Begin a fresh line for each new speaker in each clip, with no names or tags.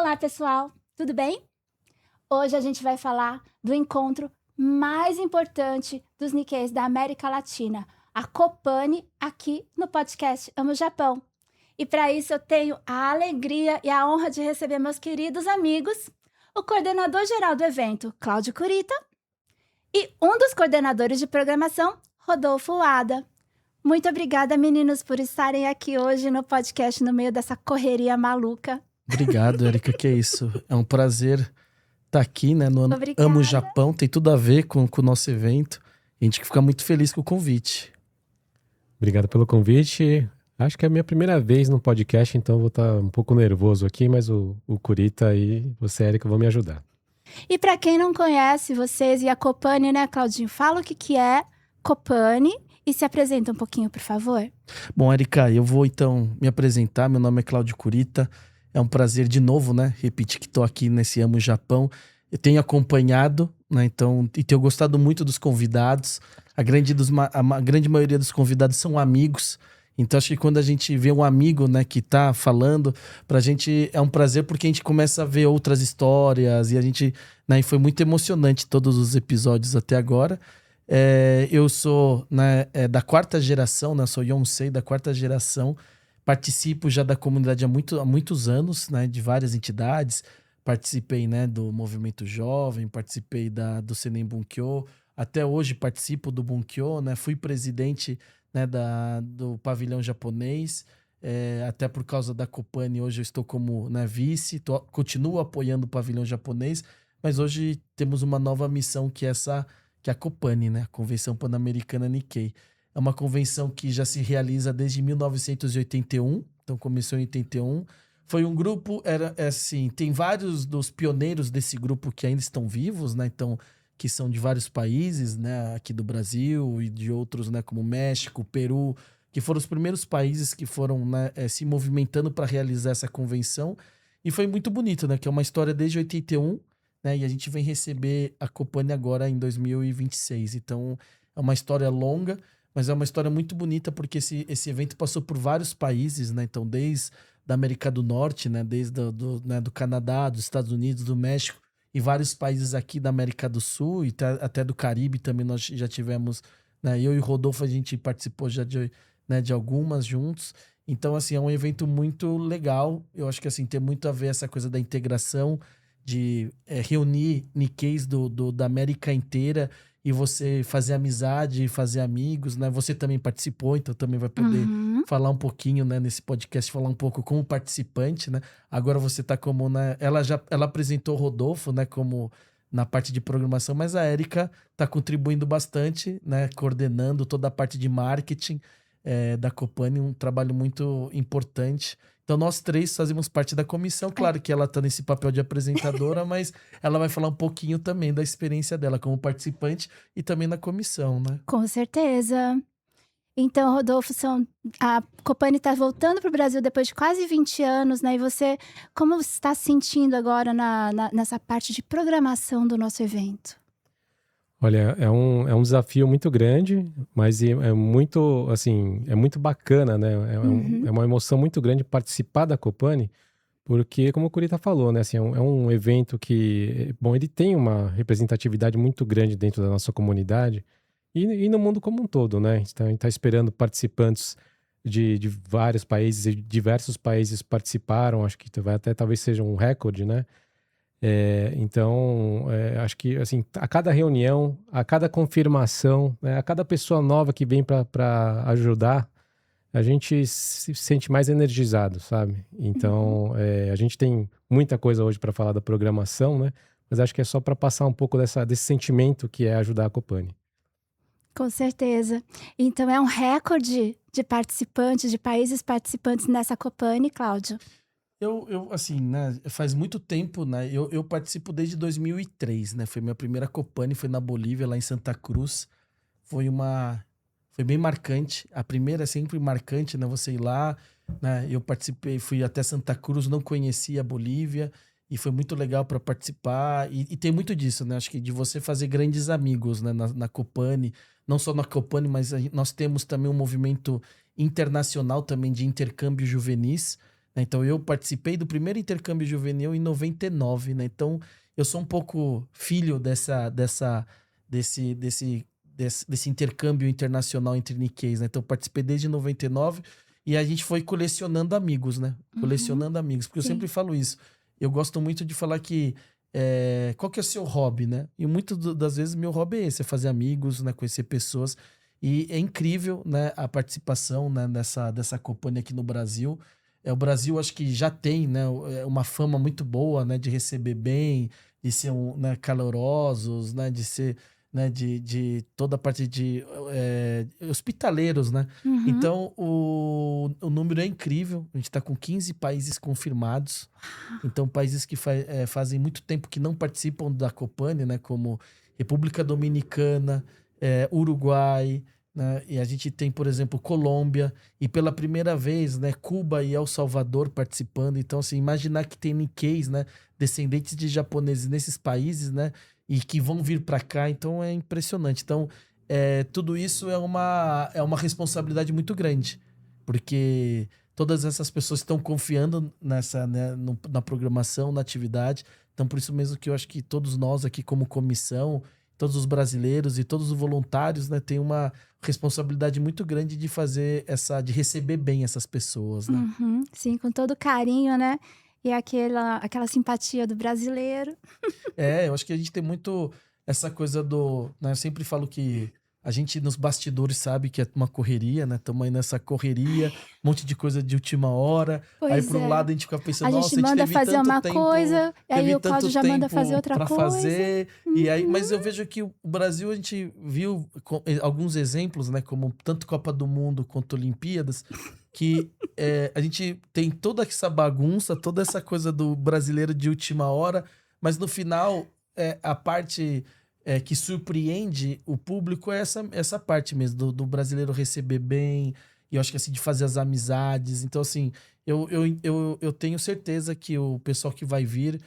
Olá, pessoal, tudo bem? Hoje a gente vai falar do encontro mais importante dos Nikkeis da América Latina, a Copani, aqui no podcast Amo Japão. E para isso eu tenho a alegria e a honra de receber meus queridos amigos, o coordenador geral do evento, Cláudio Kurita, e um dos coordenadores de programação, Rodolfo Wada. Muito obrigada, meninos, por estarem aqui hoje no podcast no meio dessa correria maluca.
Obrigado, Erika, que é isso. É um prazer estar aqui, né, no Amo Japão. Tem tudo a ver com o nosso evento. A gente fica muito feliz com o convite.
Obrigado pelo convite. Acho que é a minha primeira vez no podcast, então eu vou estar um pouco nervoso aqui, mas o Kurita e você, Erika, vão me ajudar.
E para quem não conhece vocês e a Copani, né, Claudinho? Fala o que é Copani e se apresenta um pouquinho, por favor.
Bom, Erika, eu vou então me apresentar. Meu nome é Cláudio Kurita. É um prazer de novo, né? Repetir que estou aqui nesse Amo Japão. Eu tenho acompanhado, né? Então, e tenho gostado muito dos convidados. A grande maioria dos convidados são amigos. Então, acho que quando a gente vê um amigo, né, que tá falando, pra gente é um prazer porque a gente começa a ver outras histórias e a gente, né, e foi muito emocionante todos os episódios até agora. Eu sou, né, da quarta geração, né? Sou Yonsei da quarta geração. Participo já da comunidade há muitos anos, né, de várias entidades. Participei, né, do Movimento Jovem, participei do Senem Bunkyo. Até hoje participo do Bunkyo, né, fui presidente, né, do pavilhão japonês. Até por causa da Copani, hoje eu estou como, né, vice, continuo apoiando o pavilhão japonês, mas hoje temos uma nova missão que é a Copani, né, a Convenção Pan-Americana Nikkei. É uma convenção que já se realiza desde 1981, então começou em 81. Foi um grupo, tem vários dos pioneiros desse grupo que ainda estão vivos, né? Então, que são de vários países, né? Aqui do Brasil e de outros, né? Como México, Peru, que foram os primeiros países que foram, né, se movimentando para realizar essa convenção. E foi muito bonito, né? Que é uma história desde 81, né? E a gente vem receber a Copani agora em 2026. Então, é uma história longa, mas é uma história muito bonita porque esse evento passou por vários países, né? Então, desde da América do Norte, né? Desde do Canadá, dos Estados Unidos, do México e vários países aqui da América do Sul e até do Caribe também nós já tivemos, né? Eu e o Rodolfo, a gente participou já de algumas juntos. Então, assim, é um evento muito legal. Eu acho que, assim, tem muito a ver essa coisa da integração, de reunir Nikkeis da América inteira e você fazer amizade, fazer amigos, né? Você também participou, então também vai poder falar um pouquinho, né, nesse podcast, falar um pouco como participante, né? Agora você tá como, né? Ela apresentou o Rodolfo, né, como na parte de programação, mas a Erika tá contribuindo bastante, né? Coordenando toda a parte de marketing da Copani, um trabalho muito importante. Então, nós três fazemos parte da comissão. Claro que ela tá nesse papel de apresentadora, mas ela vai falar um pouquinho também da experiência dela como participante e também na comissão, né?
Com certeza. Então, Rodolfo, a Copani está voltando para o Brasil depois de quase 20 anos, né? E você, como você está se sentindo agora nessa parte de programação do nosso evento?
Olha, é um desafio muito grande, mas é muito, assim, é muito bacana, né? É uma emoção muito grande participar da Copani, porque, como o Kurita falou, né? Assim, é um evento que, bom, ele tem uma representatividade muito grande dentro da nossa comunidade e no mundo como um todo, né? A gente está esperando participantes de vários países, e diversos países participaram, acho que vai até talvez seja um recorde, né? Então, acho que assim, a cada reunião, a cada confirmação, né, a cada pessoa nova que vem para ajudar, a gente se sente mais energizado, sabe? Então, a gente tem muita coisa hoje para falar da programação, né? Mas acho que é só para passar um pouco desse sentimento que é ajudar a Copani.
Com certeza. Então, é um recorde de participantes, de países participantes nessa Copani, Cláudio?
Eu assim, né, faz muito tempo, né, eu participo desde 2003, né, foi minha primeira Copani, foi na Bolívia, lá em Santa Cruz, foi bem marcante, a primeira é sempre marcante, né, você ir lá, né, eu participei, fui até Santa Cruz, não conhecia a Bolívia, e foi muito legal para participar, e tem muito disso, né, acho que de você fazer grandes amigos, né, na Copani, não só na Copani, mas nós temos também um movimento internacional também de intercâmbio juvenis, né? Então eu participei do primeiro intercâmbio juvenil em 99, né? Então eu sou um pouco filho desse intercâmbio internacional entre Nikkeis, né? Então eu participei desde 99 e a gente foi colecionando amigos, né? Colecionando amigos, porque eu
Sim.
sempre falo isso. Eu gosto muito de falar que qual que é o seu hobby, né? E muitas das vezes meu hobby é esse, é fazer amigos, né? Conhecer pessoas. E é incrível, né, a participação, né, dessa Copani aqui no Brasil. O Brasil acho que já tem, né, uma fama muito boa, né, de receber bem, de ser né, calorosos, né, de ser, né, de toda a parte de hospitaleiros, né?
Uhum.
Então o número é incrível. A gente está com 15 países confirmados. Então países que fazem muito tempo que não participam da Copani, né, como República Dominicana, Uruguai, né? E a gente tem, por exemplo, Colômbia e pela primeira vez, né, Cuba e El Salvador participando. Então, assim, imaginar que tem Nikkeis, né, descendentes de japoneses nesses países, né, e que vão vir para cá, então é impressionante. Então, tudo isso é uma responsabilidade muito grande, porque todas essas pessoas estão confiando nessa, né, na programação, na atividade. Então, por isso mesmo que eu acho que todos nós aqui como comissão, todos os brasileiros e todos os voluntários, né, têm uma responsabilidade muito grande de de receber bem essas pessoas, né?
Uhum. Sim, com todo carinho, né? E aquela simpatia do brasileiro.
Eu acho que a gente tem muito essa coisa né, eu sempre falo que a gente nos bastidores sabe que é uma correria, né? Estamos aí nessa correria, um monte de coisa de última hora. Aí,
Pois
por um
é.
lado, a gente fica pensando,
A
nossa,
gente
a gente
manda
teve
fazer
tanto
uma
tempo,
coisa, e aí
teve
o Cláudio
tanto
já manda
tempo
fazer outra
pra
coisa.
fazer. E aí, mas eu vejo que o Brasil, a gente viu alguns exemplos, né? Como tanto Copa do Mundo quanto Olimpíadas, que a gente tem toda essa bagunça, toda essa coisa do brasileiro de última hora, mas no final, a parte que surpreende o público é essa parte mesmo, do brasileiro receber bem, e eu acho que assim, de fazer as amizades. Então, assim, eu tenho certeza que o pessoal que vai vir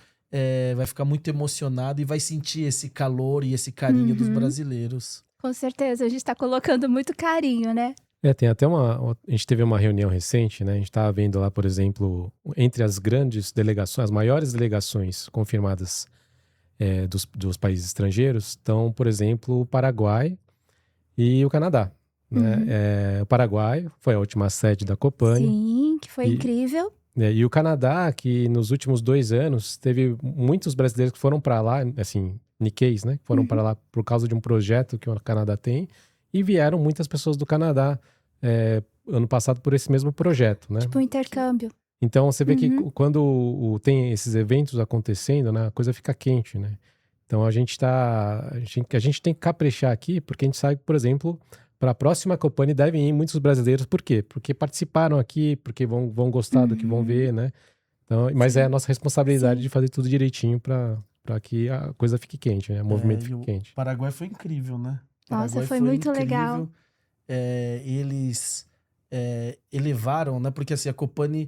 vai ficar muito emocionado e vai sentir esse calor e esse carinho dos brasileiros.
Com certeza, a gente tá colocando muito carinho, né?
Tem até a gente teve uma reunião recente, né? A gente estava vendo lá, por exemplo, entre as grandes delegações, as maiores delegações confirmadas dos países estrangeiros, estão, por exemplo, o Paraguai e o Canadá, né? O Paraguai foi a última sede da Copani.
Sim, que foi incrível.
E o Canadá, que nos últimos 2 anos teve muitos brasileiros que foram para lá, assim, Nikkeis, né? Que foram para lá por causa de um projeto que o Canadá tem, e vieram muitas pessoas do Canadá ano passado por esse mesmo projeto, né?
Tipo um intercâmbio.
Então você vê que quando tem esses eventos acontecendo, né, a coisa fica quente, né? Então a gente tem que caprichar aqui, porque a gente sabe que, por exemplo, para a próxima Copani devem ir muitos brasileiros. Por quê? Porque participaram aqui, porque vão gostar do que vão ver, né? Então, mas é a nossa responsabilidade de fazer tudo direitinho para que a coisa fique quente, né? O movimento fique quente.
O Paraguai foi incrível, né?
Nossa, foi muito legal.
Eles elevaram, né? Porque assim, a Copani,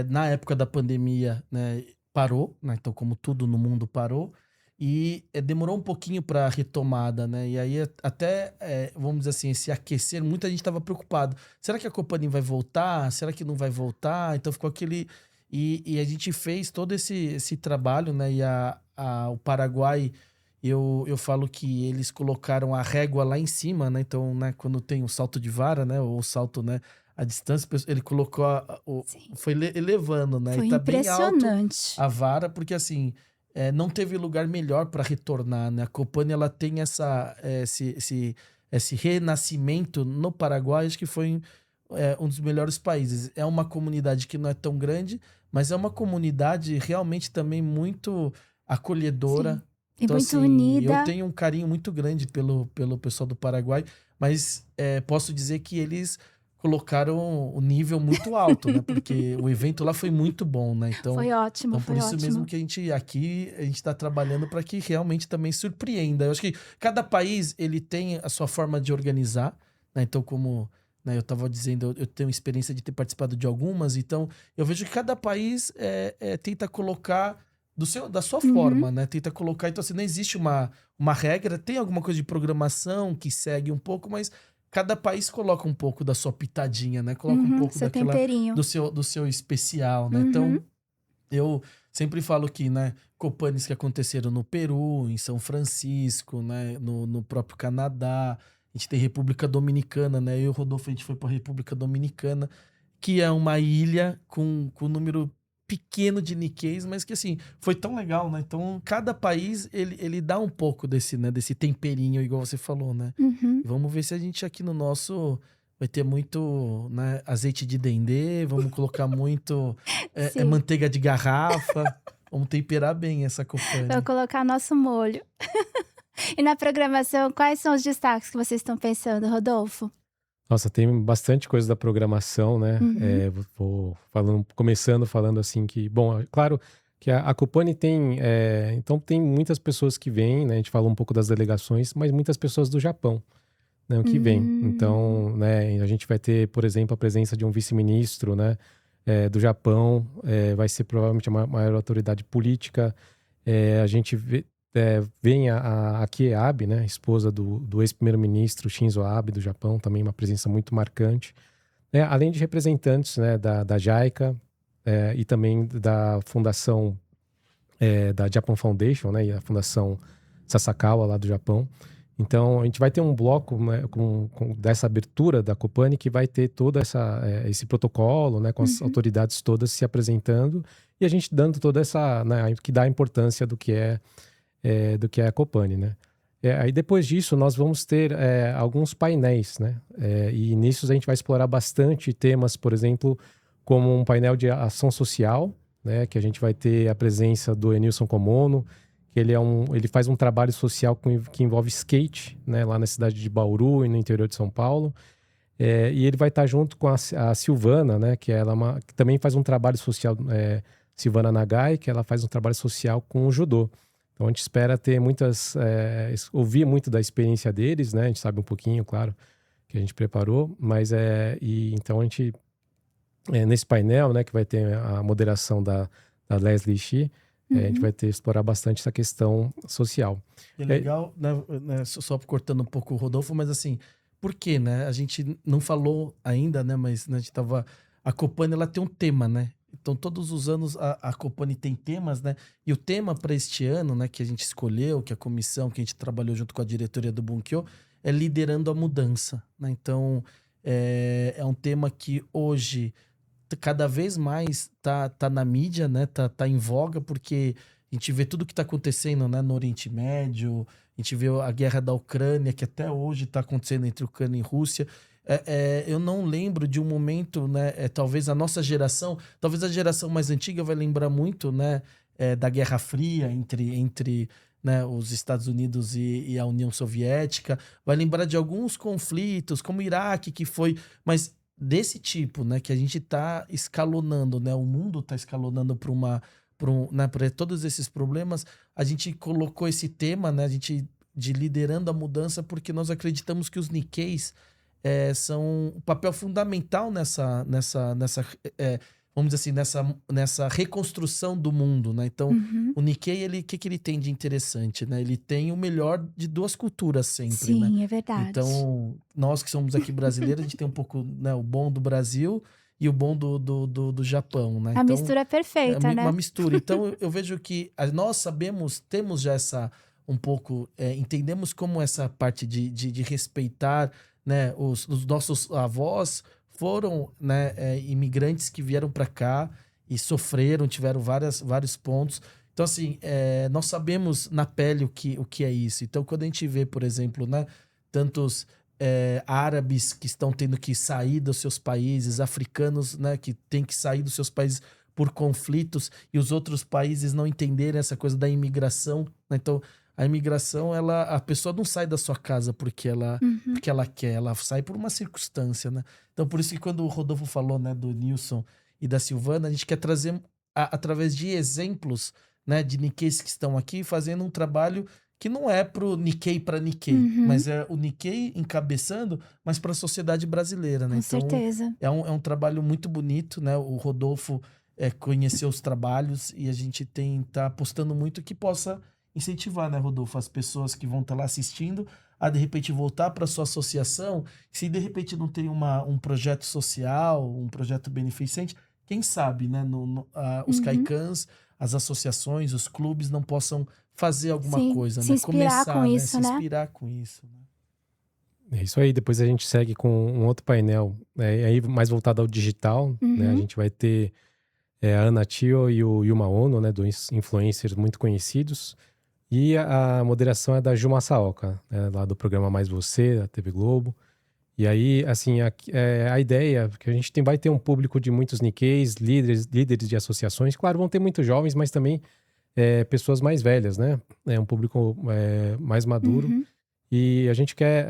na época da pandemia, né, parou, né? Então, como tudo no mundo parou, e demorou um pouquinho para a retomada, né? E aí até, vamos dizer assim, esse aquecer, muita gente estava preocupado. Será que a Copani vai voltar? Será que não vai voltar? Então ficou aquele... E a gente fez todo esse trabalho, né? E o Paraguai, eu falo que eles colocaram a régua lá em cima, né? Então, né, quando tem o salto de vara, né? Ou o salto, né? A distância, ele colocou, foi elevando, né?
Foi
e tá bem alto
impressionante.
a vara, porque assim, não teve lugar melhor para retornar, né? A Copani, ela tem esse renascimento no Paraguai, acho que foi um dos melhores países. É uma comunidade que não é tão grande, mas é uma comunidade realmente também muito acolhedora.
Sim. E
Então,
muito
assim,
unida.
eu tenho um carinho muito grande pelo pessoal do Paraguai, mas posso dizer que eles colocaram o nível muito alto, né? Porque o evento lá foi muito bom, né? Então,
Foi ótimo,
por isso mesmo que a gente está trabalhando para que realmente também surpreenda. Eu acho que cada país ele tem a sua forma de organizar, né? Então, como, né, eu estava dizendo, eu tenho experiência de ter participado de algumas, então eu vejo que cada país tenta colocar da sua forma, né? Tenta colocar, então assim, não existe uma regra, tem alguma coisa de programação que segue um pouco, mas cada país coloca um pouco da sua pitadinha, né? Coloca um pouco
seu temperinho.
do seu especial, né? Então, eu sempre falo que, né, Copanes que aconteceram no Peru, em São Francisco, né, no próprio Canadá, a gente tem República Dominicana, né? Eu e o Rodolfo, a gente foi para a República Dominicana, que é uma ilha com um número pequeno de Nikkeis, mas que assim, foi tão legal, né? Então, cada país, ele dá um pouco desse, né, desse temperinho, igual você falou, né? Vamos ver se a gente aqui no nosso vai ter muito, né, azeite de dendê, vamos colocar muito manteiga de garrafa, vamos temperar bem essa Copane.
Vou colocar nosso molho. E na programação, quais são os destaques que vocês estão pensando, Rodolfo?
Nossa, tem bastante coisa da programação, né? Vou começando falando assim que, bom, é claro que a Copane tem, então tem muitas pessoas que vêm, né? A gente falou um pouco das delegações, mas muitas pessoas do Japão, né? Que vêm. Então, né? A gente vai ter, por exemplo, a presença de um vice-ministro, né? Do Japão, vai ser provavelmente a maior autoridade política. A gente vem a Kie Abe, né, esposa do ex-primeiro-ministro Shinzo Abe do Japão, também uma presença muito marcante, além de representantes, né, da JICA e também da fundação da Japan Foundation, né, e a fundação Sasakawa lá do Japão. Então a gente vai ter um bloco, né, dessa abertura da Copane que vai ter todo esse protocolo, né, com as autoridades todas se apresentando e a gente dando toda essa, né, que dá a importância do que é a Copane, né? Aí depois disso nós vamos ter alguns painéis, né? E nisso a gente vai explorar bastante temas, por exemplo, como um painel de ação social, né? Que a gente vai ter a presença do Enilson Komono, que ele faz um trabalho social que envolve skate, né? Lá na cidade de Bauru e no interior de São Paulo. E ele vai estar junto com a Silvana, né? Que ela que também faz um trabalho social, Silvana Nagai, que ela faz um trabalho social com o judô. Então a gente espera ter ouvir muito da experiência deles, né? A gente sabe um pouquinho, claro, que a gente preparou, mas então a gente nesse painel, né, que vai ter a moderação da Leslie Shi, a gente vai explorar bastante essa questão social.
É legal, né, só cortando um pouco o Rodolfo, mas assim, por quê, né? A gente não falou ainda, né, mas a gente a Copane, ela tem um tema, né? Então, todos os anos a Copane tem temas, né? E o tema para este ano, né, que a gente escolheu, que a comissão, que a gente trabalhou junto com a diretoria do Bunkyo, é liderando a mudança, né? Então, é um tema que hoje cada vez mais tá na mídia, né? Tá em voga, porque a gente vê tudo que tá acontecendo, né, no Oriente Médio, a gente vê a guerra da Ucrânia, que até hoje tá acontecendo entre Ucrânia e Rússia. Eu não lembro de um momento, né? Talvez a nossa geração, talvez a geração mais antiga vai lembrar muito, né? Da Guerra Fria entre né, os Estados Unidos e a União Soviética. Vai lembrar de alguns conflitos, como o Iraque, que foi... Mas desse tipo, né? Que a gente está escalonando, né? O mundo está escalonando para todos esses problemas. A gente colocou esse tema, né? A gente de liderando a mudança, porque nós acreditamos que os Nikkeis são um papel fundamental nessa vamos dizer assim, nessa reconstrução do mundo, né? Então, o Nikkei, o que ele tem de interessante, né? Ele tem o melhor de duas culturas sempre,
Sim,
né?
é verdade.
Então, nós que somos aqui brasileiros, a gente tem um pouco, né, o bom do Brasil e o bom do Japão, né?
A mistura é perfeita, né?
Uma mistura. Então, eu vejo que nós temos já um pouco, entendemos como essa parte de respeitar, né, os nossos avós foram, né, imigrantes que vieram para cá e sofreram, tiveram vários pontos. Então, assim, nós sabemos na pele o que é isso. Então, quando a gente vê, por exemplo, né, tantos árabes que estão tendo que sair dos seus países, africanos, né, que têm que sair dos seus países por conflitos e os outros países não entenderem essa coisa da imigração, né? Então, a imigração, a pessoa não sai da sua casa porque ela quer, ela sai por uma circunstância, né? Então, por isso que quando o Rodolfo falou, né, do Nilson e da Silvana, a gente quer trazer, através de exemplos, né, de Nikkeis que estão aqui, fazendo um trabalho que não é pro Nikkei para Nikkei, mas é o Nikkei encabeçando, mas para a sociedade brasileira, né?
Com
Então,
certeza.
é um trabalho muito bonito, né? O Rodolfo conheceu os trabalhos e a gente tá apostando muito que possa incentivar, né, Rodolfo, as pessoas que vão estar lá assistindo a de repente voltar para sua associação. Se de repente não tem um projeto social, um projeto beneficente, quem sabe, né, os CAICANs, as associações, os clubes não possam fazer alguma
Sim,
coisa,
se
né?
inspirar
Começar,
com
né?
isso,
Se
né?
inspirar com isso, né?
É isso aí. Depois a gente segue com um outro painel, aí mais voltado ao digital, né? A gente vai ter a Ana Tio e o Yuma Ono, né? Dois influencers muito conhecidos. E a moderação é da Ju Massaoka, né? Lá do programa Mais Você, da TV Globo. E aí, assim, a ideia, que a gente vai ter um público de muitos Nikkeis, líderes de associações. Claro, vão ter muitos jovens, mas também pessoas mais velhas, né? É um público mais maduro. E a gente quer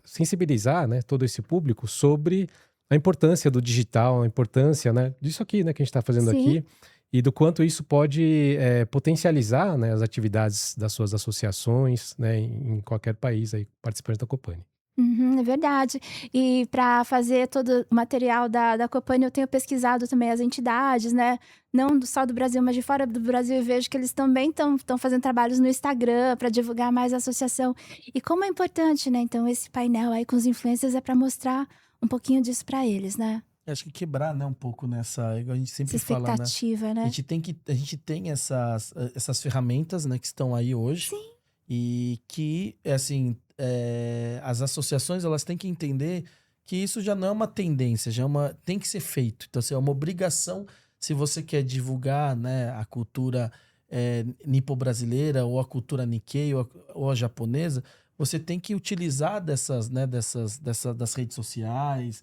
sensibilizar, né, todo esse público sobre a importância do digital, a importância, né, disso aqui, né, que a gente está fazendo
Sim.
aqui, e do quanto isso pode potencializar, né, as atividades das suas associações, né, em qualquer país aí, participante da Copani.
É verdade. E para fazer todo o material da Copani, eu tenho pesquisado também as entidades, né? Não só do Brasil, mas de fora do Brasil. E vejo que eles também estão fazendo trabalhos no Instagram para divulgar mais a associação. E como é importante, né? Então, esse painel aí com os influencers é para mostrar um pouquinho disso para eles, né?
Acho que quebrar, né, um pouco nessa... A gente sempre
Essa
fala, né?
expectativa, né?
A gente tem essas ferramentas, né, que estão aí hoje.
Sim.
E que, assim, as associações, elas têm que entender que isso já não é uma tendência, tem que ser feito. Então, assim, é uma obrigação, se você quer divulgar, né, a cultura nipo-brasileira, ou a cultura Nikkei, ou a japonesa, você tem que utilizar das redes sociais,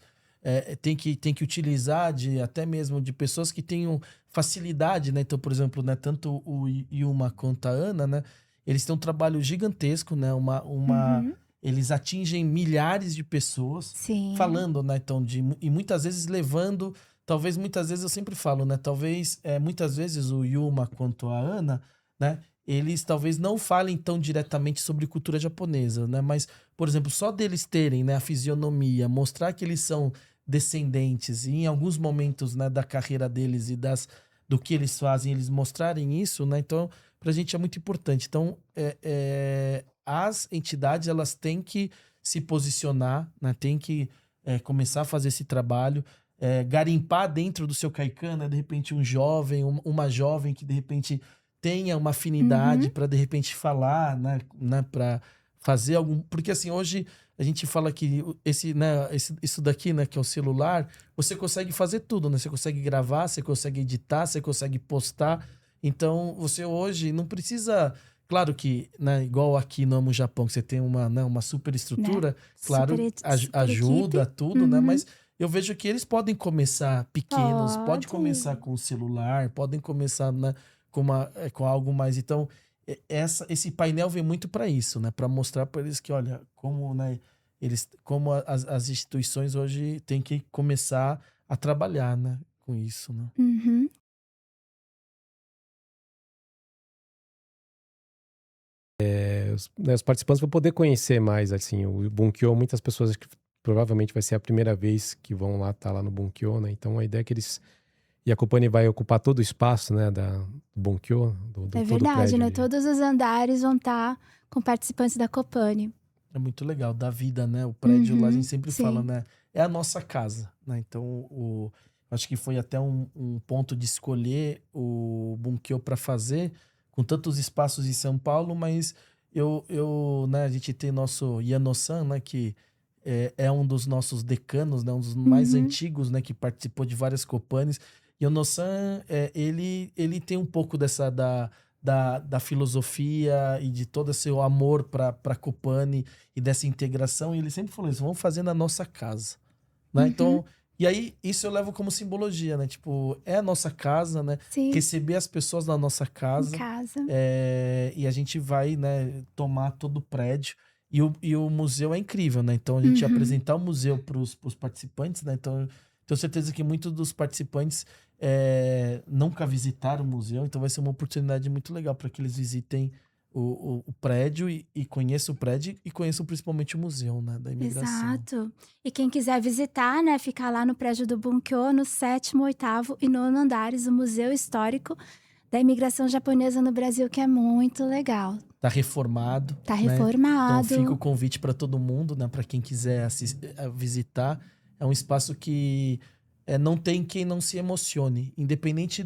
tem que utilizar até mesmo de pessoas que tenham facilidade, né? Então, por exemplo, né, tanto o Yuma quanto a Ana, né, eles têm um trabalho gigantesco, né? Eles atingem milhares de pessoas.
Sim.
Falando, né? Então, e muitas vezes levando... Talvez, muitas vezes, eu sempre falo, né? Talvez, muitas vezes, o Yuma quanto a Ana, né? Eles talvez não falem tão diretamente sobre cultura japonesa, né? Mas, por exemplo, só deles terem, né, a fisionomia, mostrar que eles são descendentes, e em alguns momentos, né, da carreira deles e do que eles fazem, eles mostrarem isso, né? Então, pra gente é muito importante. Então, as entidades, elas têm que se posicionar, né? Tem que começar a fazer esse trabalho, garimpar dentro do seu CAICAN, né? De repente um jovem, uma jovem que de repente tenha uma afinidade para de repente falar, né? Para fazer algum... Porque assim, hoje a gente fala que isso daqui, né, que é o celular, você consegue fazer tudo, né? Você consegue gravar, você consegue editar, você consegue postar. Então, você hoje não precisa... Claro que, né, igual aqui no Amo Japão, que você tem uma super estrutura,
Né?
claro,
Super
ajuda
equipe.
tudo, né? Mas eu vejo que eles podem começar pequenos, pode começar com o celular, podem começar, né, com algo mais. Então, esse painel vem muito para isso, né? Para mostrar para eles que, olha, como, né, como as instituições hoje têm que começar a trabalhar, né, com isso, né?
Os participantes vão poder conhecer mais, assim, o Bunkyo. Muitas pessoas que provavelmente vai ser a primeira vez que vão lá estar lá no Bunkyo, né? Então a ideia é que e a Copani vai ocupar todo o espaço, né, do Bunkyo, do
É
todo o
verdade,
prédio
né?
ali.
Todos os andares vão estar com participantes da Copani.
É muito legal, da vida, né? O prédio lá, a gente sempre
sim.
fala, né? É a nossa casa, né? Então, acho que foi até um ponto de escolher o Bunkyo para fazer, com tantos espaços em São Paulo, mas né, a gente tem nosso Yano-san, né? Que é um dos nossos decanos, né? Um dos mais antigos, né? Que participou de várias Copanis. Yano-san, ele tem um pouco da filosofia e de todo esse amor para Copani e dessa integração, e ele sempre falou isso, vamos fazer na nossa casa, né? Então, e aí isso eu levo como simbologia, né? Tipo, é a nossa casa, né?
Sim.
Receber as pessoas na nossa casa.
Em casa.
E a gente vai, né, tomar todo o prédio. E o museu é incrível, né? Então a gente apresentar o museu para os participantes, né? Então, tenho certeza que muitos dos participantes nunca visitaram o museu, então vai ser uma oportunidade muito legal para que eles visitem o prédio e conheçam o prédio e conheçam principalmente o museu, né, da imigração.
Exato. E quem quiser visitar, né, ficar lá no prédio do Bunkyo, no 7º, 8º e 9º andares, o Museu Histórico da imigração japonesa no Brasil, que é muito legal.
Tá reformado.
Tá
né?
reformado.
Então fica o convite para todo mundo, né? Para quem quiser visitar. É um espaço que não tem quem não se emocione, independente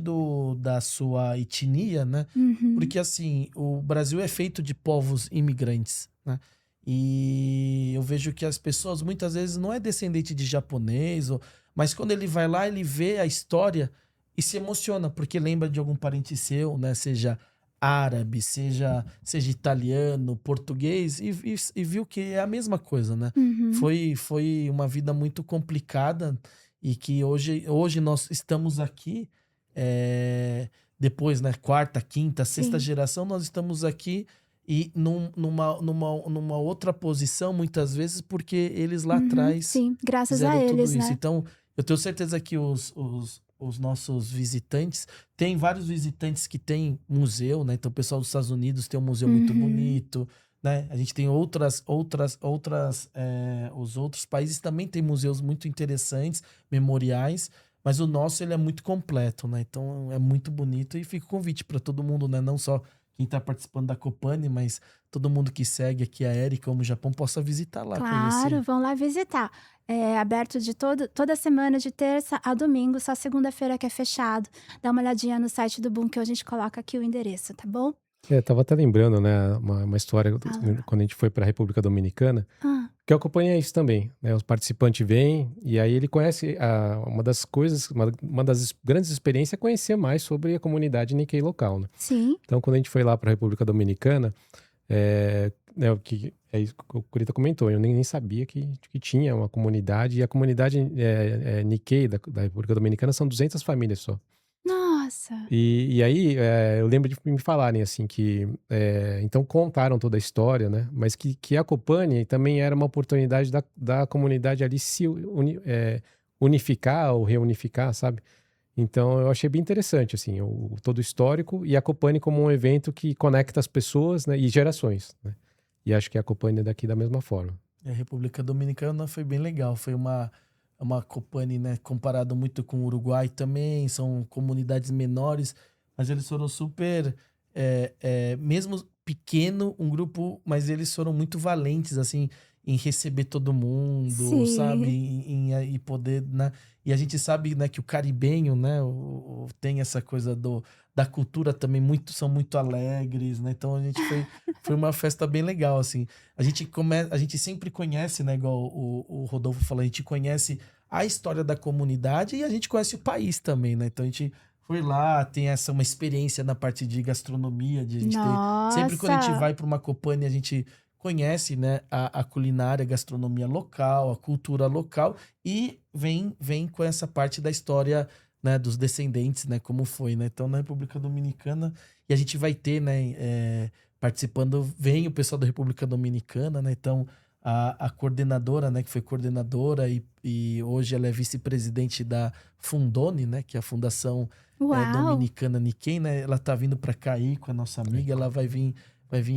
da sua etnia, né?
Uhum.
Porque assim, o Brasil é feito de povos imigrantes, né? E eu vejo que as pessoas muitas vezes não é descendente de japonês, mas quando ele vai lá, ele vê a história e se emociona, porque lembra de algum parente seu, né? Seja árabe, seja italiano, português, e viu que é a mesma coisa, né?
Uhum.
Foi uma vida muito complicada e que hoje nós estamos aqui, depois, né? Quarta, quinta, sexta
Sim.
geração, nós estamos aqui e numa outra posição, muitas vezes, porque eles lá atrás
Sim, graças
fizeram
a
tudo
eles,
isso.
né?
Então, eu tenho certeza que os nossos visitantes, tem vários visitantes que têm museu, né? Então, o pessoal dos Estados Unidos tem um museu muito bonito, né? A gente tem os outros países também têm museus muito interessantes, memoriais, mas o nosso, ele é muito completo, né? Então, é muito bonito e fica o convite para todo mundo, né? Não só quem está participando da Copani, mas todo mundo que segue aqui a Erika Amo Japão possa visitar lá,
Claro,
conhecer.
vão lá visitar. É aberto toda semana, de terça a domingo, só segunda-feira que é fechado. Dá uma olhadinha no site do Boom que a gente coloca aqui o endereço, tá bom?
Tava até lembrando, né, uma história
Fala.
quando a gente foi para a República Dominicana,
Ah,
que eu acompanhei isso também, né? O participante vem e aí ele conhece uma das coisas, uma das grandes experiências é conhecer mais sobre a comunidade Nikkei local, né?
sim.
Então, quando a gente foi lá para a República Dominicana, né, é isso que o Kurita comentou, eu nem sabia que tinha uma comunidade, e a comunidade Nikkei da República Dominicana são 200 famílias só.
Nossa.
E aí, eu lembro de me falarem assim que, então contaram toda a história, né? Mas que a Copani também era uma oportunidade da comunidade ali se unificar ou reunificar, sabe? Então eu achei bem interessante, assim, todo o histórico e a Copani como um evento que conecta as pessoas, né, e gerações, né? E acho que a Copani é daqui da mesma forma.
A República Dominicana foi bem legal. Foi uma Copani, né? Comparado muito com o Uruguai também. São comunidades menores, mas eles foram super... mesmo pequeno, um grupo, mas eles foram muito valentes, assim, em receber todo mundo,
Sim.
sabe? Em poder, né? E a gente sabe, né, que o caribenho, né, tem essa coisa da cultura também, são muito alegres, né? Então foi uma festa bem legal, assim. A gente sempre conhece, né, igual o Rodolfo falou, a gente conhece a história da comunidade e a gente conhece o país também, né? Então a gente foi lá, tem uma experiência na parte de gastronomia, de a gente ter... Sempre quando a gente
Nossa.
vai para uma Copani, a gente conhece, né, a culinária, a gastronomia local, a cultura local e vem com essa parte da história, né, dos descendentes, né, como foi, né? Então, na República Dominicana, e a gente vai ter, né, participando, vem o pessoal da República Dominicana, né? Então, a coordenadora, né, que foi coordenadora e hoje ela é vice-presidente da Fundone, né, que é a Fundação
Uau.
Dominicana Nikkei, né? Ela tá vindo para Caí com a nossa amiga, ela vai vir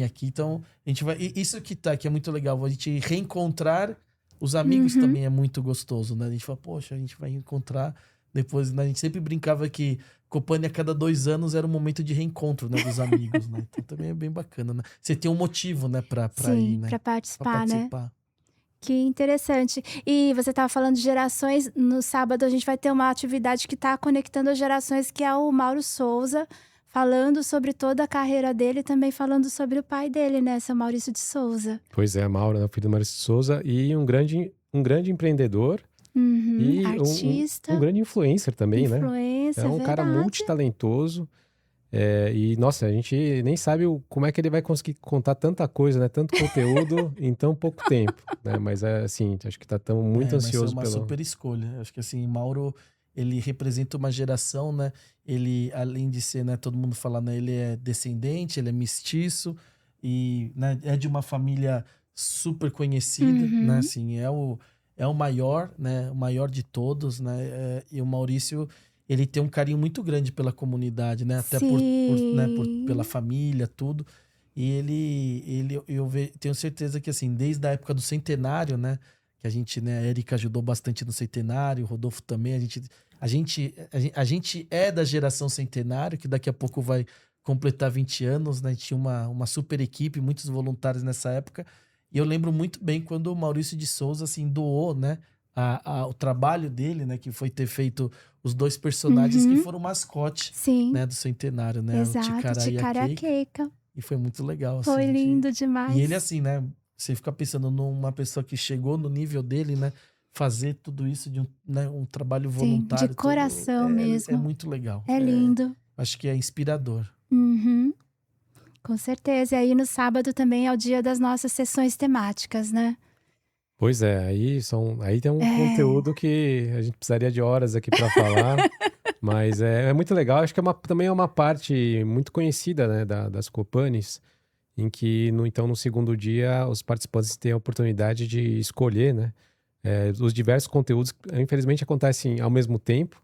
aqui. Então, a gente vai... Isso que é muito legal, a gente reencontrar os amigos também é muito gostoso, né? A gente fala, poxa, a gente vai encontrar depois, né? A gente sempre brincava que Copani a cada 2 anos era um momento de reencontro, né, dos amigos, né? Então também é bem bacana, né? Você tem um motivo, né, pra
Sim,
ir, né?
pra
Pra
participar, né?
participar.
Que interessante. E você estava falando de gerações. No sábado a gente vai ter uma atividade que está conectando as gerações, que é o Mauro Souza, falando sobre toda a carreira dele e também falando sobre o pai dele, né, seu Maurício de Souza.
Pois é, a Maura, né, filho do Maurício de Souza, e um grande empreendedor e
Artista,
um grande influencer também, né?
influência,
É um cara
verdade.
multitalentoso. E, nossa, a gente nem sabe como é que ele vai conseguir contar tanta coisa, né? Tanto conteúdo em tão pouco tempo, né? Mas, assim, acho que estamos muito
Mas
ansiosos
foi uma super escolha. Acho que, assim, Mauro, ele representa uma geração, né? Ele, além de ser, né, todo mundo fala, né? Ele é descendente, ele é mestiço e, né, é de uma família super conhecida, né? Assim, é o maior, né? O maior de todos, né? E o Maurício, ele tem um carinho muito grande pela comunidade, né? Até pela família, tudo. E tenho certeza que, assim, desde a época do centenário, né? Que a gente, né? A Erika ajudou bastante no centenário, o Rodolfo também. a gente é da geração Centenário, que daqui a pouco vai completar 20 anos, né? Tinha uma super equipe, muitos voluntários nessa época. E eu lembro muito bem quando o Maurício de Souza, assim, doou, né? O trabalho dele, né? Que foi ter feito os 2 personagens que foram mascote,
Sim,
né? Do Centenário, né? O
exato.
Ticará e a
Ticará
Keika.
Keika.
E foi muito legal,
Foi
assim.
lindo
E
demais.
ele, assim, né? Você fica pensando numa pessoa que chegou no nível dele, né? Fazer tudo isso de um trabalho
Sim,
voluntário.
de coração
é
mesmo.
muito legal.
É lindo.
Acho que é inspirador.
Uhum, com certeza. E aí no sábado também é o dia das nossas sessões temáticas, né?
Pois é, aí tem um conteúdo que a gente precisaria de horas aqui para falar, mas é muito legal. Acho que também é uma parte muito conhecida, né, das Copanes, em que então no segundo dia os participantes têm a oportunidade de escolher, né, os diversos conteúdos que infelizmente acontecem ao mesmo tempo,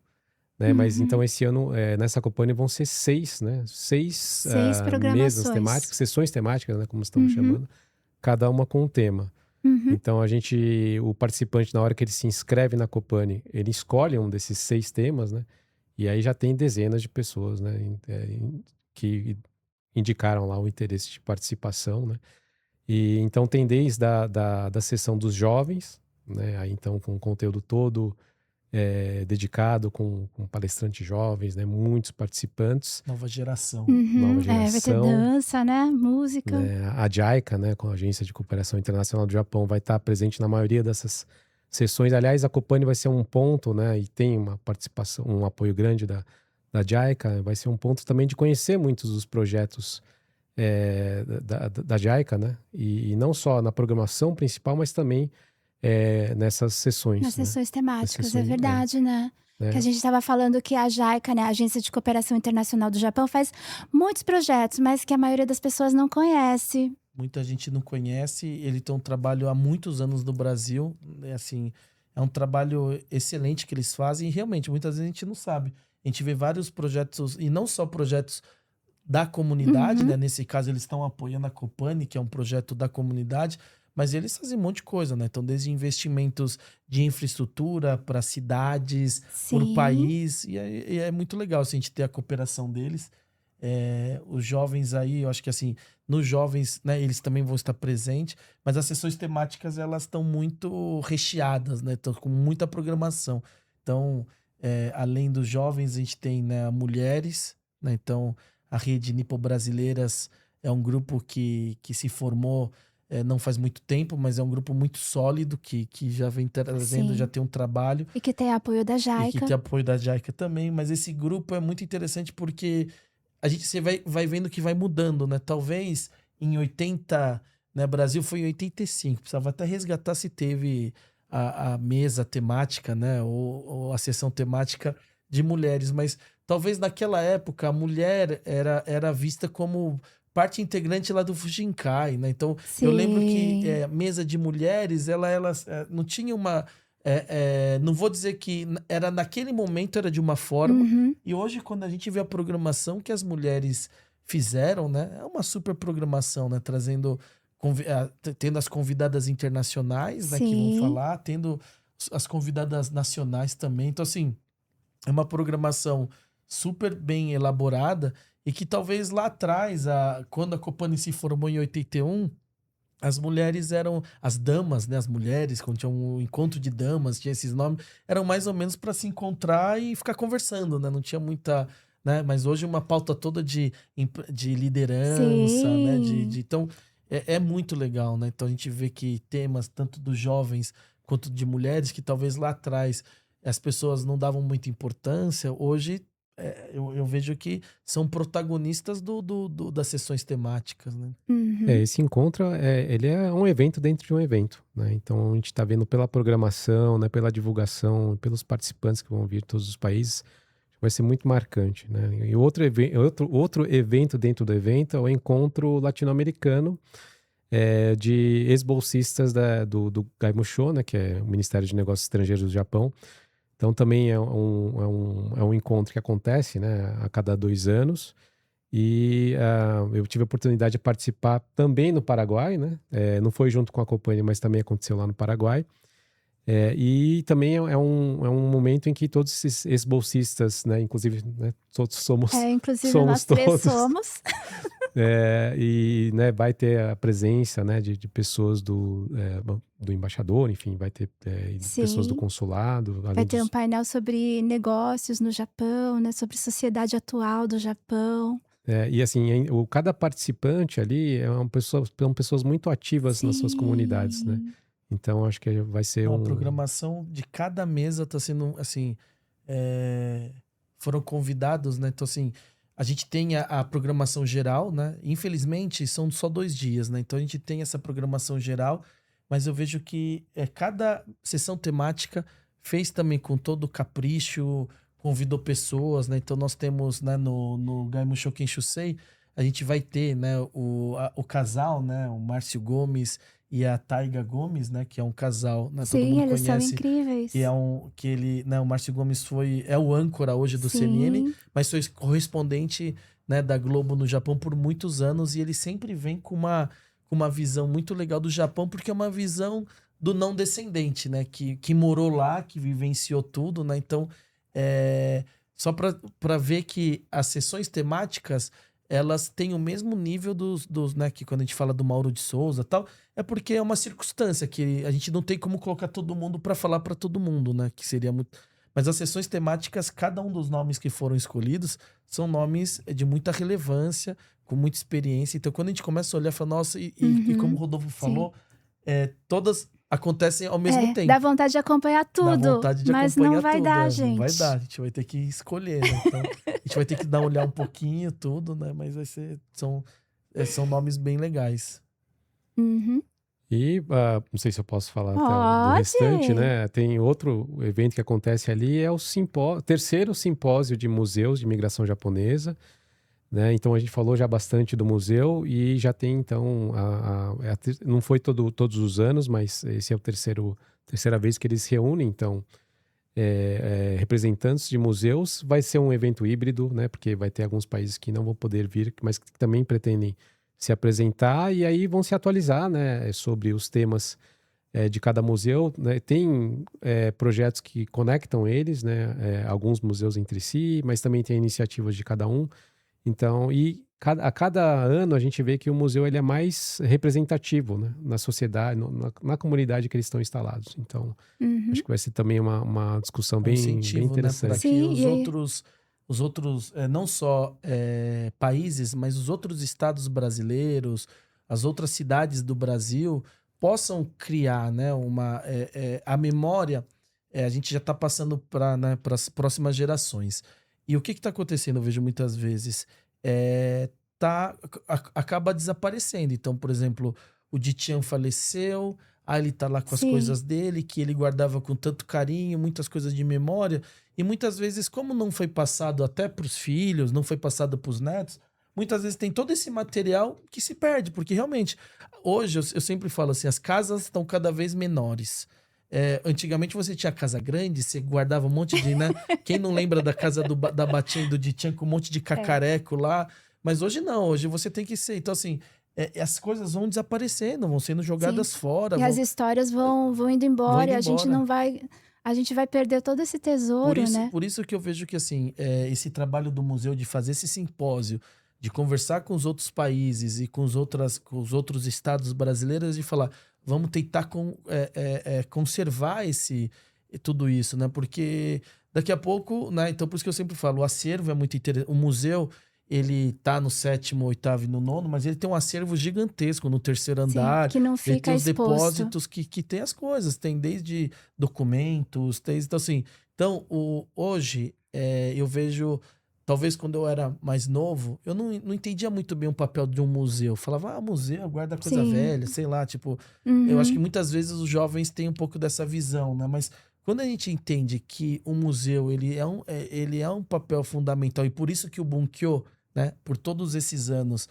né, mas então esse ano nessa Copane vão ser 6, né, 6
6
mesas
programações.
temáticas, sessões temáticas, né, como estamos chamando, cada uma com um tema. Então o participante, na hora que ele se inscreve na Copane, ele escolhe um desses 6 temas, né? E aí já tem dezenas de pessoas, né? Que indicaram lá o interesse de participação, né? E então tem desde da sessão dos jovens, né? Aí então com o conteúdo todo dedicado com palestrantes jovens, né? Muitos participantes.
Nova geração.
Nova
vai ter
geração.
dança, né? Música.
A JICA, né, com a Agência de Cooperação Internacional do Japão, vai estar presente na maioria dessas sessões. Aliás, a Copane vai ser um ponto, né, e tem uma participação, um apoio grande da JICA, vai ser um ponto também de conhecer muitos dos projetos da JICA, né, e não só na programação principal, mas também nessas sessões.
Nas
né?
sessões temáticas,
sessões,
é verdade, né? Que a gente estava falando que a JICA, né, a Agência de Cooperação Internacional do Japão, faz muitos projetos, mas que a maioria das pessoas não conhece.
Muita gente não conhece. Ele tem um trabalho há muitos anos no Brasil. Assim, é um trabalho excelente que eles fazem. E realmente, muitas vezes a gente não sabe. A gente vê vários projetos, e não só projetos da comunidade, né? Nesse caso, eles estão apoiando a Copane, que é um projeto da comunidade, mas eles fazem um monte de coisa, né? Então, desde investimentos de infraestrutura para cidades, por país, e é muito legal assim, a gente ter a cooperação deles. Os jovens aí, eu acho que assim, nos jovens, né, eles também vão estar presentes, mas as sessões temáticas, elas estão muito recheadas, né? Estão com muita programação. Então, além dos jovens, a gente tem, né, mulheres, né? Então, a Rede Nipo Brasileiras é um grupo que se formou não faz muito tempo, mas é um grupo muito sólido que já vem trazendo,
Sim.
já tem um trabalho.
E que tem apoio da JICA.
E que tem apoio da JICA também, mas esse grupo é muito interessante porque você vai vendo que vai mudando, né? Talvez em 80, né? Brasil foi em 85, precisava até resgatar se teve a mesa temática, né? Ou a sessão temática de mulheres, mas talvez naquela época a mulher era vista como parte integrante lá do Fujinkai, né? Então, eu lembro que a mesa de mulheres, ela não tinha uma... não vou dizer que era naquele momento era de uma forma, e hoje quando a gente vê a programação que as mulheres fizeram, né? É uma super programação, né? Tendo as convidadas internacionais, né? Que vão falar, tendo as convidadas nacionais também. Então, assim, é uma programação super bem elaborada e que talvez lá atrás, quando a Copane se formou em 81, as mulheres eram as damas, né? As mulheres, quando tinha um encontro de damas, tinha esses nomes, eram mais ou menos para se encontrar e ficar conversando, né? Não tinha muita, né? Mas hoje uma pauta toda de liderança, né? Então, é muito legal, né? Então a gente vê que temas tanto dos jovens quanto de mulheres que talvez lá atrás as pessoas não davam muita importância, hoje eu vejo que são protagonistas das sessões temáticas, né?
Esse encontro, ele é um evento dentro de um evento, né? Então a gente está vendo pela programação, né, pela divulgação, pelos participantes que vão vir de todos os países, vai ser muito marcante, né? E outro evento dentro do evento é o encontro latino-americano de ex-bolsistas do Gaimusho, né, que é o Ministério de Negócios Estrangeiros do Japão. Então também é um encontro que acontece, né, a cada 2 anos. E eu tive a oportunidade de participar também no Paraguai, né? Não foi junto com a Copane, mas também aconteceu lá no Paraguai. E também é um momento em que todos esses ex-bolsistas, né, inclusive, né, todos
Inclusive nós três
todos,
somos.
e né, vai ter a presença, né, de pessoas do embaixador, enfim, vai ter pessoas do
Sim.
consulado.
Vai ter um painel sobre negócios no Japão, né? Sobre sociedade atual do Japão.
E assim, cada participante ali são pessoas muito ativas nas suas comunidades, né?
Sim.
Então, acho que vai ser
A programação de cada mesa tá sendo, assim, foram convidados, né? Então, assim, a gente tem a programação geral, né? Infelizmente, são só 2 dias, né? Então, a gente tem essa programação geral, mas eu vejo que cada sessão temática fez também com todo o capricho, convidou pessoas, né? Então, nós temos, né, no Gaimusho Kenshusei, a gente vai ter, né, o casal, né? O Márcio Gomes e a Taiga Gomes, né, que é um casal, né, todo
Sim,
mundo
eles são
conhece,
incríveis.
que ele, né, o Márcio Gomes é o âncora hoje do CNN,
Sim.
mas foi correspondente, né, da Globo no Japão por muitos anos, e ele sempre vem com uma visão muito legal do Japão, porque é uma visão do não descendente, né, que morou lá, que vivenciou tudo, né, então só para ver que as sessões temáticas elas têm o mesmo nível dos, né, que quando a gente fala do Mauro de Souza e tal, é porque é uma circunstância que a gente não tem como colocar todo mundo para falar para todo mundo, né, que seria muito... Mas as sessões temáticas, cada um dos nomes que foram escolhidos são nomes de muita relevância, com muita experiência. Então, quando a gente começa a olhar, fala, nossa, e como o Rodolfo falou, todas acontecem ao mesmo tempo.
Dá vontade de acompanhar tudo,
Dá vontade de
mas
acompanhar
não vai
tudo,
dar, gente.
Não vai dar, a gente vai ter que escolher, né? Então, a gente vai ter que olhar um pouquinho tudo, né? Mas vai ser, são nomes bem legais.
Uhum.
E não sei se eu posso falar até do restante, né? Tem outro evento que acontece ali, é o terceiro simpósio de museus de imigração japonesa, né? Então a gente falou já bastante do museu e já tem então não foi todos os anos, mas esse é o terceira vez que eles se reúnem, então representantes de museus. Vai ser um evento híbrido, né? Porque vai ter alguns países que não vão poder vir, mas que também pretendem se apresentar e aí vão se atualizar, né, sobre os temas de cada museu, né? Tem projetos que conectam eles, né, alguns museus entre si, mas também tem iniciativas de cada um. Então, a cada ano a gente vê que o museu ele é mais representativo, né, na sociedade, na comunidade que eles estão instalados. Então, acho que vai ser também uma discussão bem interessante.
Né, para que os outros não só países, mas os outros estados brasileiros, as outras cidades do Brasil possam criar, né, a memória. A gente já está passando para, né, as próximas gerações. E o que está acontecendo, eu vejo muitas vezes, acaba desaparecendo. Então, por exemplo, o Ditian faleceu, aí ele tá lá com as coisas dele, que ele guardava com tanto carinho, muitas coisas de memória. E muitas vezes, como não foi passado até para os filhos, não foi passado para os netos, muitas vezes tem todo esse material que se perde. Porque realmente, hoje, eu sempre falo assim, as casas estão cada vez menores. Antigamente você tinha casa grande, você guardava um monte de, né? Quem não lembra da casa da Batinha e do Ditian com um monte de cacareco lá? Mas hoje não, hoje você tem que ser. Então, assim, as coisas vão desaparecendo, vão sendo jogadas fora.
E as histórias vão indo embora, e a gente não vai... A gente vai perder todo esse tesouro, né?
Por isso que eu vejo que, assim, esse trabalho do museu de fazer esse simpósio, de conversar com os outros países e com os outros estados brasileiros, de falar, vamos tentar conservar tudo isso, né? Porque daqui a pouco, né? Então, por isso que eu sempre falo, o acervo é muito interessante. O museu, ele tá no 7º, 8º e no 9º, mas ele tem um acervo gigantesco no 3º andar.
Sim, que não fica
tem os
exposto.
Depósitos que tem as coisas, tem desde documentos, então assim, hoje eu vejo, talvez quando eu era mais novo, eu não entendia muito bem o papel de um museu. Eu falava, museu, guarda coisa velha, sei lá, tipo, eu acho que muitas vezes os jovens têm um pouco dessa visão, né, mas quando a gente entende que o museu ele é um papel fundamental, e por isso que o Bunkyo, né, por todos esses anos,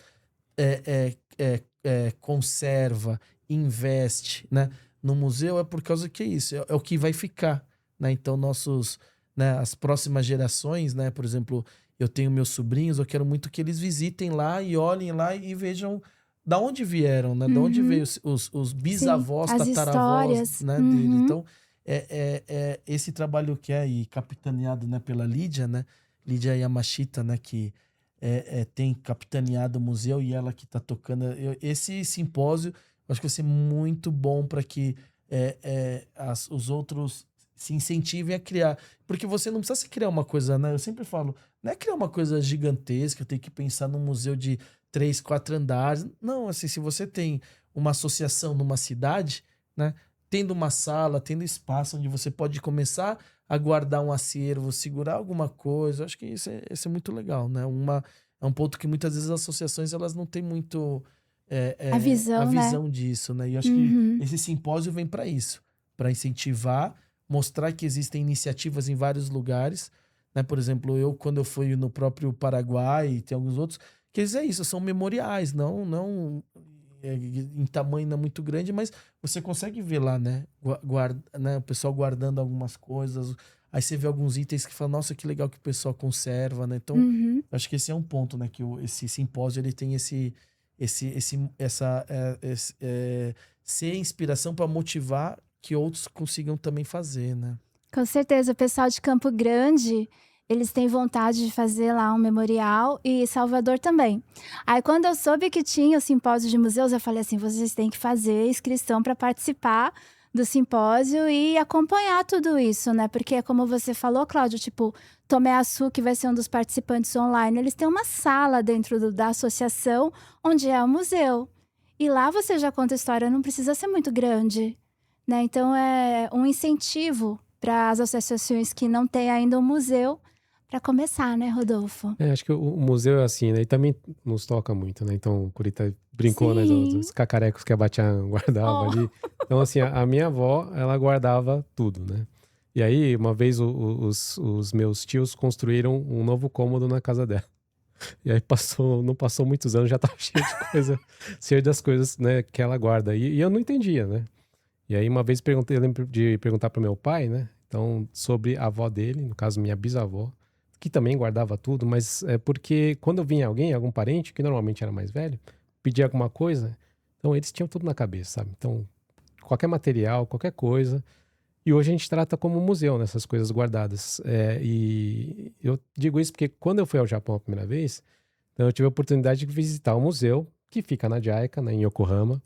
conserva, investe, né, no museu, é por causa que é isso, é o que vai ficar, né? Então as próximas gerações, né, por exemplo, eu tenho meus sobrinhos, eu quero muito que eles visitem lá e olhem lá e vejam da onde vieram, né, da onde veio os bisavós, tataravós, né, dele. Então, esse trabalho que é aí capitaneado, né, pela Lídia, né? Lídia Yamashita, né, que tem capitaneado o museu e ela que está tocando. Esse simpósio, acho que vai ser muito bom para que os outros se incentivem a criar. Porque você não precisa se criar uma coisa, né? Eu sempre falo, não é criar uma coisa gigantesca, tem que pensar num museu de 3, 4 andares. Não, assim, se você tem uma associação numa cidade, né? Tendo uma sala, tendo espaço onde você pode começar a guardar um acervo, segurar alguma coisa, acho que isso é muito legal, né? É um ponto que muitas vezes as associações elas não têm muito
A visão,
a
né?
visão disso, né? E acho que esse simpósio vem para isso, para incentivar, mostrar que existem iniciativas em vários lugares, né? Por exemplo, quando eu fui no próprio Paraguai e tem alguns outros, que isso, são memoriais, não em tamanho não muito grande, mas você consegue ver lá, né? Né? O pessoal guardando algumas coisas. Aí você vê alguns itens que fala, nossa, que legal que o pessoal conserva, né? Então, acho que esse é um ponto, né? Que esse simpósio ele tem ser inspiração para motivar que outros consigam também fazer, né?
Com certeza, o pessoal de Campo Grande, eles têm vontade de fazer lá um memorial e Salvador também. Aí quando eu soube que tinha o simpósio de museus, eu falei assim, vocês têm que fazer inscrição para participar do simpósio e acompanhar tudo isso, né? Porque como você falou, Cláudio, tipo, Tomé Açu, que vai ser um dos participantes online, eles têm uma sala dentro da associação onde é o museu. E lá você já conta a história, não precisa ser muito grande, né? Então é um incentivo para as associações que não têm ainda um museu para começar, né, Rodolfo?
Acho que o museu é assim, né? E também nos toca muito, né? Então, o Curita brincou, né?
Sim.
Os cacarecos que a Batian guardava ali. Então, assim, a minha avó, ela guardava tudo, né? E aí, uma vez, os meus tios construíram um novo cômodo na casa dela. E aí não passou muitos anos, já tava cheio de coisa, cheio das coisas, né, que ela guarda. E eu não entendia, né? E aí, uma vez eu lembro de perguntar pro meu pai, né? Então, sobre a avó dele, no caso, minha bisavó, que também guardava tudo, mas é porque quando vinha algum parente, que normalmente era mais velho, pedia alguma coisa, então eles tinham tudo na cabeça, sabe? Então, qualquer material, qualquer coisa. E hoje a gente trata como museu nessas coisas guardadas. E eu digo isso porque quando eu fui ao Japão a primeira vez, então eu tive a oportunidade de visitar o museu, que fica na JICA, né, em Yokohama,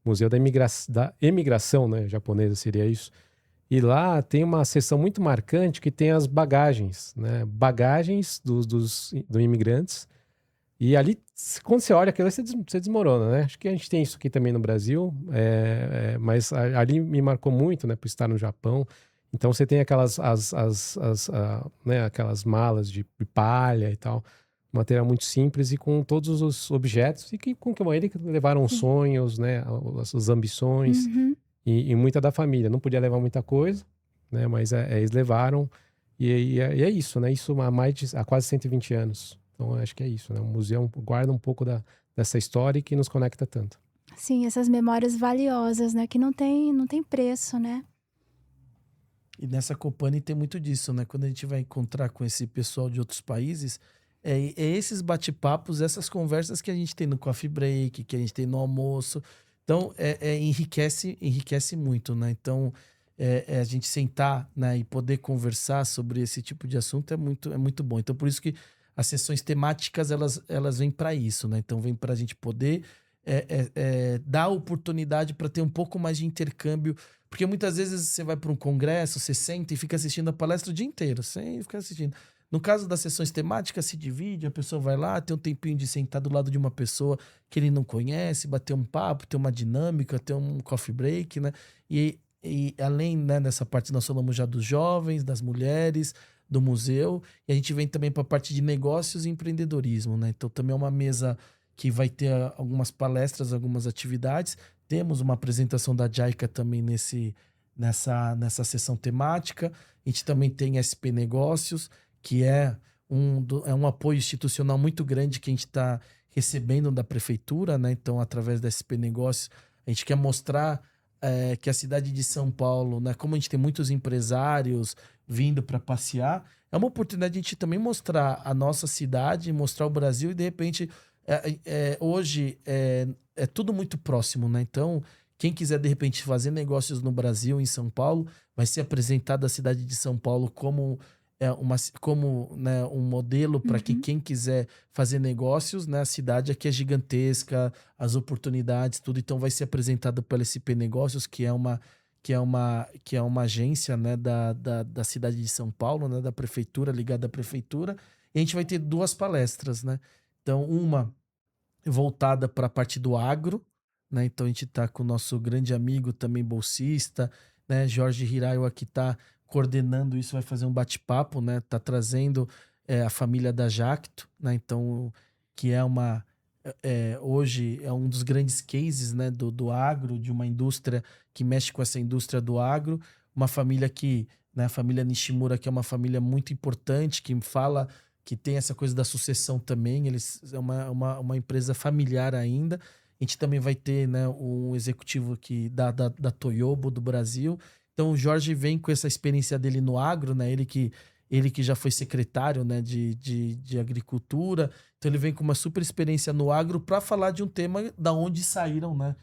Museu da Emigração, né, japonesa seria isso. E lá tem uma seção muito marcante que tem as bagagens, né? Bagagens dos imigrantes. E ali, quando você olha aquilo, você desmorona, né? Acho que a gente tem isso aqui também no Brasil, mas ali me marcou muito, né? Por estar no Japão. Então você tem aquelas né, aquelas malas de palha e tal, material muito simples e com todos os objetos e que ele levaram os sonhos, né? As ambições. E muita da família. Não podia levar muita coisa, né? Mas eles levaram. E é isso, né? Isso há quase 120 anos. Então, acho que é isso, né? O museu guarda um pouco dessa história e que nos conecta tanto.
Sim, essas memórias valiosas, né? Que não tem preço, né?
E nessa Copani tem muito disso, né? Quando a gente vai encontrar com esse pessoal de outros países, é esses bate-papos, essas conversas que a gente tem no coffee break, que a gente tem no almoço. Então, enriquece muito, né? Então, a gente sentar, né, e poder conversar sobre esse tipo de assunto é muito bom. Então, por isso que as sessões temáticas, elas vêm para isso, né? Então, vem para a gente poder dar oportunidade para ter um pouco mais de intercâmbio. Porque muitas vezes você vai para um congresso, você senta e fica assistindo a palestra o dia inteiro, sem ficar assistindo. No caso das sessões temáticas, se divide, a pessoa vai lá, tem um tempinho de sentar do lado de uma pessoa que ele não conhece, bater um papo, ter uma dinâmica, ter um coffee break, né? E além, né, dessa parte, nós falamos já dos jovens, das mulheres, do museu, e a gente vem também para a parte de negócios e empreendedorismo, né? Então também é uma mesa que vai ter algumas palestras, algumas atividades. Temos uma apresentação da JICA também nessa sessão temática. A gente também tem SP Negócios, que é um apoio institucional muito grande que a gente está recebendo da prefeitura, né? Então, através da SP Negócios, a gente quer mostrar que a cidade de São Paulo, né? Como a gente tem muitos empresários vindo para passear, é uma oportunidade de a gente também mostrar a nossa cidade, mostrar o Brasil e, de repente, hoje é tudo muito próximo, né? Então, quem quiser, de repente, fazer negócios no Brasil, em São Paulo, vai ser apresentada a cidade de São Paulo como, né, um modelo para que quem quiser fazer negócios, né? A cidade aqui é gigantesca, as oportunidades, tudo. Então, vai ser apresentado pela SP Negócios, que é uma agência, né, da cidade de São Paulo, né, da prefeitura, ligada à prefeitura. E a gente vai ter 2 palestras, né? Então, uma voltada para a parte do agro, né? Então a gente está com o nosso grande amigo também bolsista, né? Jorge Hirayo aqui está coordenando isso, vai fazer um bate-papo, né? Tá trazendo a família da Jacto, né? Então, que é hoje é um dos grandes cases, né? Do agro, de uma indústria que mexe com essa indústria do agro, uma família que, né? A família Nishimura, que é uma família muito importante, que tem essa coisa da sucessão também, eles é uma empresa familiar ainda. A gente também vai ter, né, um executivo aqui da Toyobo do Brasil. Então o Jorge vem com essa experiência dele no agro, né? Ele que já foi secretário, né, de agricultura. Então ele vem com uma super experiência no agro para falar de um tema da onde saíram, né,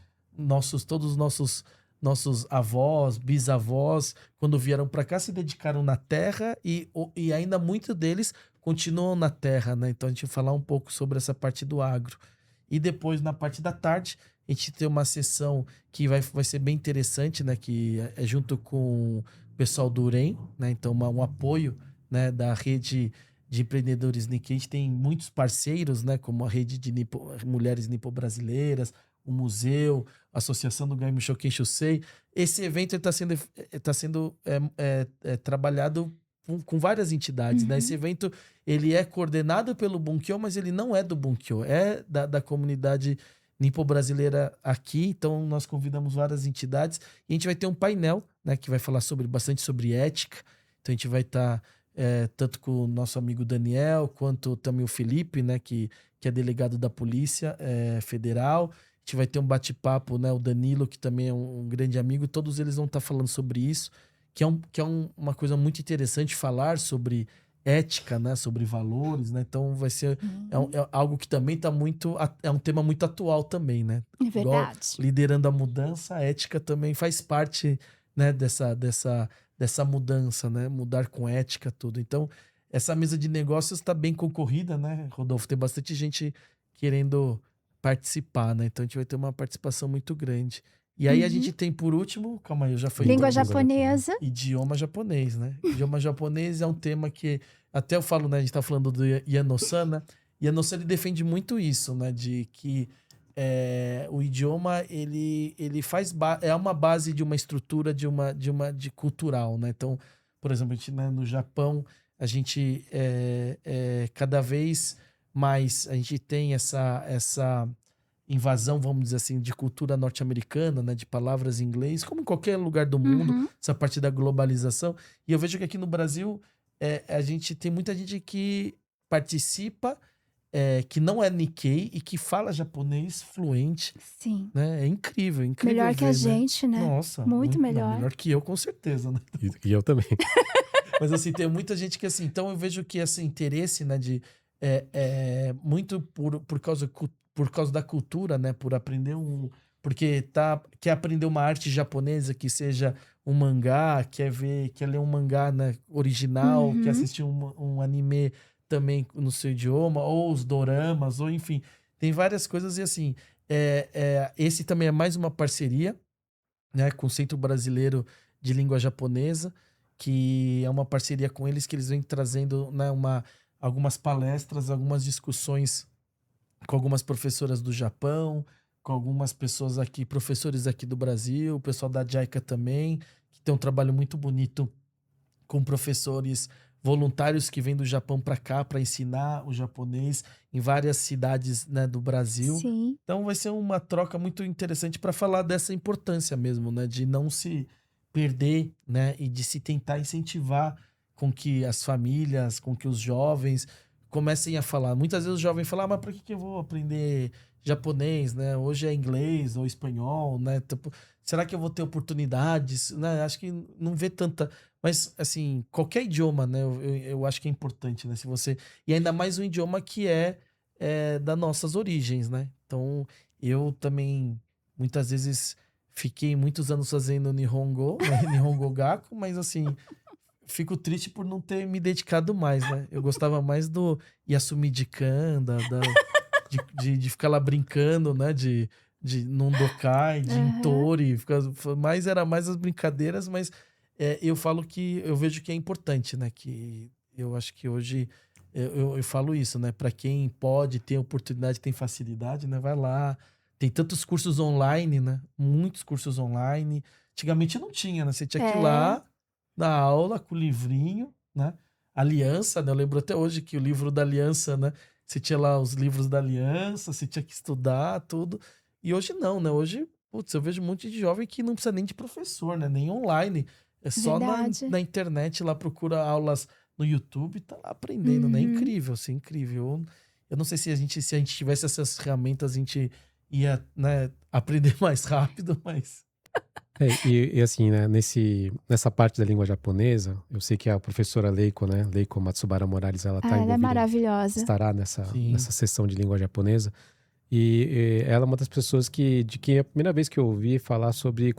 todos os nossos avós, bisavós, quando vieram para cá, se dedicaram na terra e ainda muitos deles continuam na terra, né? Então a gente vai falar um pouco sobre essa parte do agro. E depois, na parte da tarde, a gente tem uma sessão que vai ser bem interessante, né? Que é junto com o pessoal do UREM, né? Então, um apoio, né, da rede de empreendedores Nikkei. A gente tem muitos parceiros, né? Como a rede de mulheres nipo-brasileiras, o museu, a Associação do Gaime Shoken Shusei. Esse evento está sendo trabalhado com várias entidades, né? Esse evento, ele é coordenado pelo Bunkyo, mas ele não é do Bunkyo, é da comunidade nipo-brasileira aqui. Então, nós convidamos várias entidades e a gente vai ter um painel, né, que vai falar bastante sobre ética. Então, a gente vai estar tanto com o nosso amigo Daniel, quanto também o Felipe, né, que é delegado da Polícia Federal. A gente vai ter um bate-papo, né, o Danilo, que também é um grande amigo. Todos eles vão estar falando sobre isso, que é uma coisa muito interessante falar sobre ética, né, sobre valores, né? Então vai ser algo que também está é um tema muito atual também, né?
É verdade.
Igual, liderando a mudança, a ética também faz parte, né, dessa mudança, né? Mudar com ética, tudo. Então, essa mesa de negócios está bem concorrida, né, Rodolfo? Tem bastante gente querendo participar, né? Então a gente vai ter uma participação muito grande. E aí a gente tem, por último, calma aí, eu já fui...
Língua japonesa.
Idioma japonês, né? Idioma japonês é um tema que, até eu falo, né? A gente tá falando do Iano-san, né? Iano-san, ele defende muito isso, né? De que o idioma, ele é uma base de uma estrutura de cultural, né? Então, por exemplo, a gente, né, no Japão, a gente cada vez mais a gente tem essa invasão, vamos dizer assim, de cultura norte-americana, né, de palavras em inglês, como em qualquer lugar do mundo, essa parte da globalização. E eu vejo que aqui no Brasil a gente tem muita gente que participa, que não é Nikkei e que fala japonês fluente.
Sim.
Né? É incrível, incrível.
Melhor que a gente, né?
Nossa.
Muito melhor.
Não, melhor que eu, com certeza, né?
E eu também.
Mas assim, tem muita gente que assim, então eu vejo que esse interesse, né, de muito por causa da cultura, né, por aprender porque quer aprender uma arte japonesa que seja um mangá, quer ler um mangá, né, original, quer assistir um anime também no seu idioma, ou os doramas, ou enfim, tem várias coisas. E assim, esse também é mais uma parceria, né, com o Centro Brasileiro de Língua Japonesa, que é uma parceria com eles, que eles vêm trazendo, né, algumas palestras, algumas discussões com algumas professoras do Japão, com algumas pessoas aqui, professores aqui do Brasil, o pessoal da JICA também, que tem um trabalho muito bonito com professores voluntários que vêm do Japão para cá para ensinar o japonês em várias cidades, né, do Brasil.
Sim.
Então vai ser uma troca muito interessante para falar dessa importância mesmo, né, de não se perder, né, e de se tentar incentivar com que as famílias, com que os jovens comecem a falar. Muitas vezes os jovens falam, mas por que eu vou aprender japonês, né? Hoje é inglês ou espanhol, né? Tipo, será que eu vou ter oportunidades? Né? Acho que não vê tanta... Mas, assim, qualquer idioma, né? Eu acho que é importante, né? Se você... E ainda mais um idioma que é das nossas origens, né? Então, eu também, muitas vezes, fiquei muitos anos fazendo Nihongo, né? Nihongo Gaku, mas assim, fico triste por não ter me dedicado mais, né? Eu gostava mais do Yasumi-jikan, de ficar lá brincando, né? De Nondokai, de Intori, mas era mais as brincadeiras, mas eu falo que eu vejo que é importante, né? Que eu acho que hoje eu falo isso, né? Para quem pode, tem oportunidade, tem facilidade, né? Vai lá. Tem tantos cursos online, né? Muitos cursos online. Antigamente não tinha, né? Você tinha que ir lá na aula com o livrinho, né? Aliança, né? Eu lembro até hoje que o livro da Aliança, né? Você tinha lá os livros da Aliança, você tinha que estudar tudo. E hoje não, né? Hoje, putz, eu vejo um monte de jovem que não precisa nem de professor, né? Nem online. É só na internet lá, procura aulas no YouTube e tá lá aprendendo, né? Incrível, assim, incrível. Eu não sei se a gente tivesse essas ferramentas, a gente ia, né, aprender mais rápido, mas...
E assim, né, nessa parte da língua japonesa, eu sei que a professora Leiko, né, Leiko Matsubara Morales, ela tá
ela é maravilhosa.
Estará nessa sessão de língua japonesa. E ela é uma das pessoas que é a primeira vez que eu ouvi falar sobre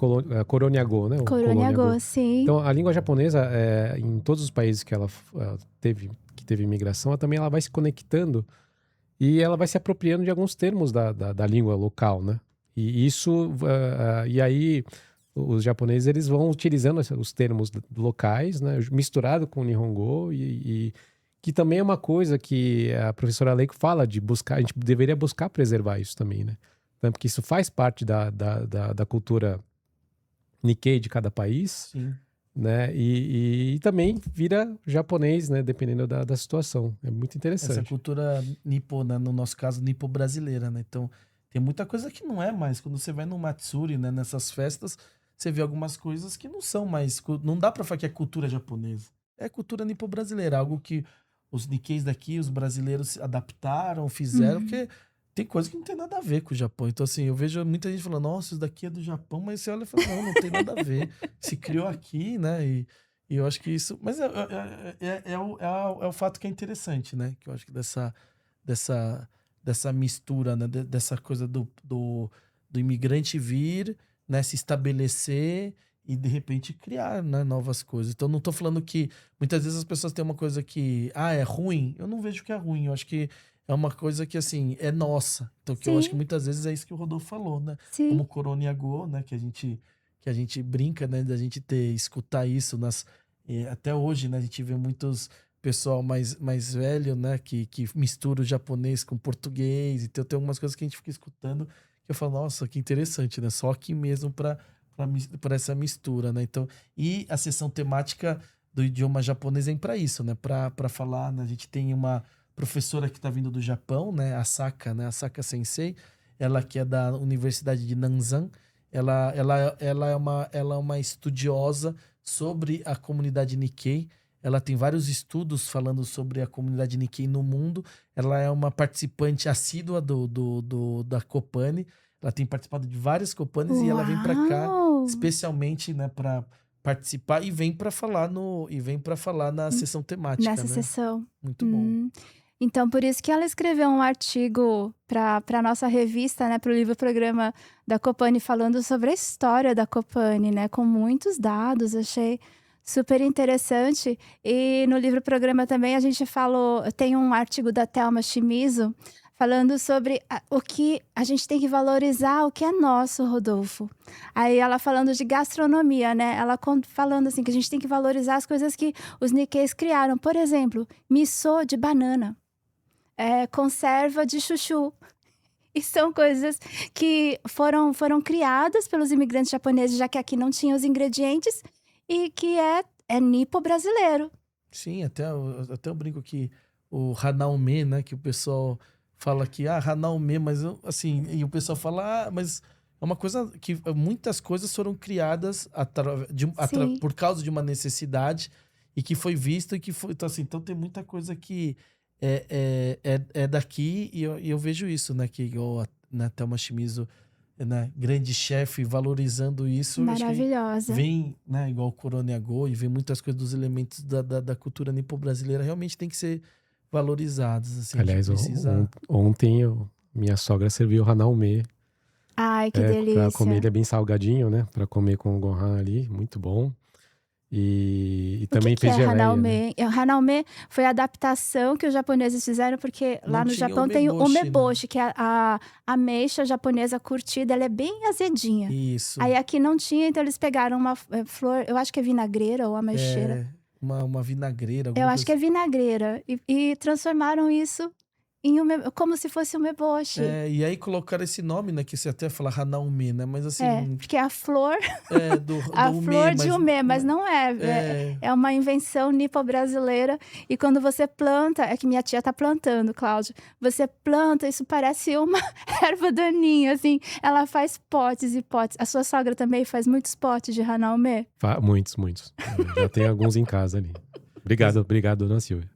Koronyago, né?
Koronyago, sim.
Então, a língua japonesa, em todos os países que ela teve imigração, ela vai se conectando e ela vai se apropriando de alguns termos da língua local, né? E isso, e aí os japoneses, eles vão utilizando os termos locais, né? Misturado com o Nihongo e que também é uma coisa que a professora Leiko fala de buscar, a gente deveria buscar preservar isso também, né? Então, porque isso faz parte da cultura Nikkei de cada país,
Sim.
né? E também vira japonês, né? Dependendo da situação. É muito interessante.
Essa cultura nipo, né? No nosso caso, nipo brasileira, né? Então, tem muita coisa que não é mais. Quando você vai no Matsuri, né? Nessas festas, você vê algumas coisas que não são mais... Não dá pra falar que é cultura japonesa. É cultura nipo brasileira, algo que os Nikkeis daqui, os brasileiros se adaptaram, fizeram, porque tem coisa que não tem nada a ver com o Japão. Então, assim, eu vejo muita gente falando, nossa, isso daqui é do Japão, mas você olha e fala, não tem nada a ver. Se criou aqui, né? E eu acho que isso... Mas é o fato que é interessante, né? Que eu acho que dessa mistura, né? Dessa coisa do imigrante vir, né? Se estabelecer e de repente criar, né, novas coisas. Então não tô falando que muitas vezes as pessoas têm uma coisa que é ruim. Eu não vejo que é ruim. Eu acho que é uma coisa que, assim, é nossa. Então que eu acho que muitas vezes é isso que o Rodolfo falou, né?
Sim.
Como Koronyago, né? Que a gente brinca, né? Da gente escutar isso até hoje, né? A gente vê muitos pessoal mais velho, né? Que mistura o japonês com o português. Então tem algumas coisas que a gente fica escutando que eu falo, nossa, que interessante, né? Só aqui mesmo para essa mistura, né? Então, e a sessão temática do idioma japonês vem para isso, né? Para falar, né? A gente tem uma professora que está vindo do Japão, né? A Saka, né? A Saka Sensei, ela que é da Universidade de Nanzan, ela é uma estudiosa sobre a comunidade Nikkei. Ela tem vários estudos falando sobre a comunidade Nikkei no mundo. Ela é uma participante assídua da Copani. Ela tem participado de várias Copanes e ela vem para cá especialmente, né, para participar e vem para falar na sessão temática,
nessa
né?
sessão.
Muito bom.
Então, por isso que ela escreveu um artigo para nossa revista, né, para o livro-programa da Copani, falando sobre a história da Copani, né, com muitos dados. Achei super interessante. E no livro-programa também a gente falou, tem um artigo da Thelma Shimizu falando sobre o que a gente tem que valorizar, o que é nosso, Rodolfo. Aí ela falando de gastronomia, né? Ela falando assim que a gente tem que valorizar as coisas que os Nikkeis criaram. Por exemplo, miso de banana, conserva de chuchu. E são coisas que foram criadas pelos imigrantes japoneses, já que aqui não tinha os ingredientes, e que é nipo brasileiro.
Sim, até eu brinco que o Hanaume, né, que o pessoal fala que, Hanaume, mas assim, e o pessoal fala, mas é uma coisa que muitas coisas foram criadas por causa de uma necessidade e que foi visto e que foi, então assim, então tem muita coisa que é daqui e eu vejo isso, né, que igual a Thelma Shimizu, né, grande chefe, valorizando isso.
Maravilhosa.
Vem, né, igual o Koronyago e vem muitas coisas dos elementos da cultura nipo-brasileira, realmente tem que ser valorizados. Assim,
aliás, ontem minha sogra serviu Hanaume
Ai, que delícia.
Pra comer, ele é bem salgadinho, né? Pra comer com o gohan ali, muito bom. E também fez geleia, né?
Hanaume? Hanaume foi a adaptação que os japoneses fizeram, porque lá
Não
no
tinha
Japão tem o
umeboshi, né?
umeboshi, que é a ameixa japonesa curtida, ela é bem azedinha.
Isso.
Aí aqui não tinha, então eles pegaram uma flor, eu acho que é vinagreira ou ameixeira.
Uma vinagreira.
Eu
alguma
acho que é vinagreira. E transformaram isso em como se fosse um umeboshi.
E aí colocaram esse nome, né? Que você até fala Hanaume, né? Mas assim...
Porque a flor,
do
a
ume,
flor de umê, mas não é. É uma invenção nipo-brasileira. E quando você planta, é que minha tia tá plantando, Cláudio. Você planta, isso parece uma erva daninha, assim. Ela faz potes e potes. A sua sogra também faz muitos potes de Hanaume?
Muitos. Já tem alguns em casa ali. Obrigado, dona Silvia.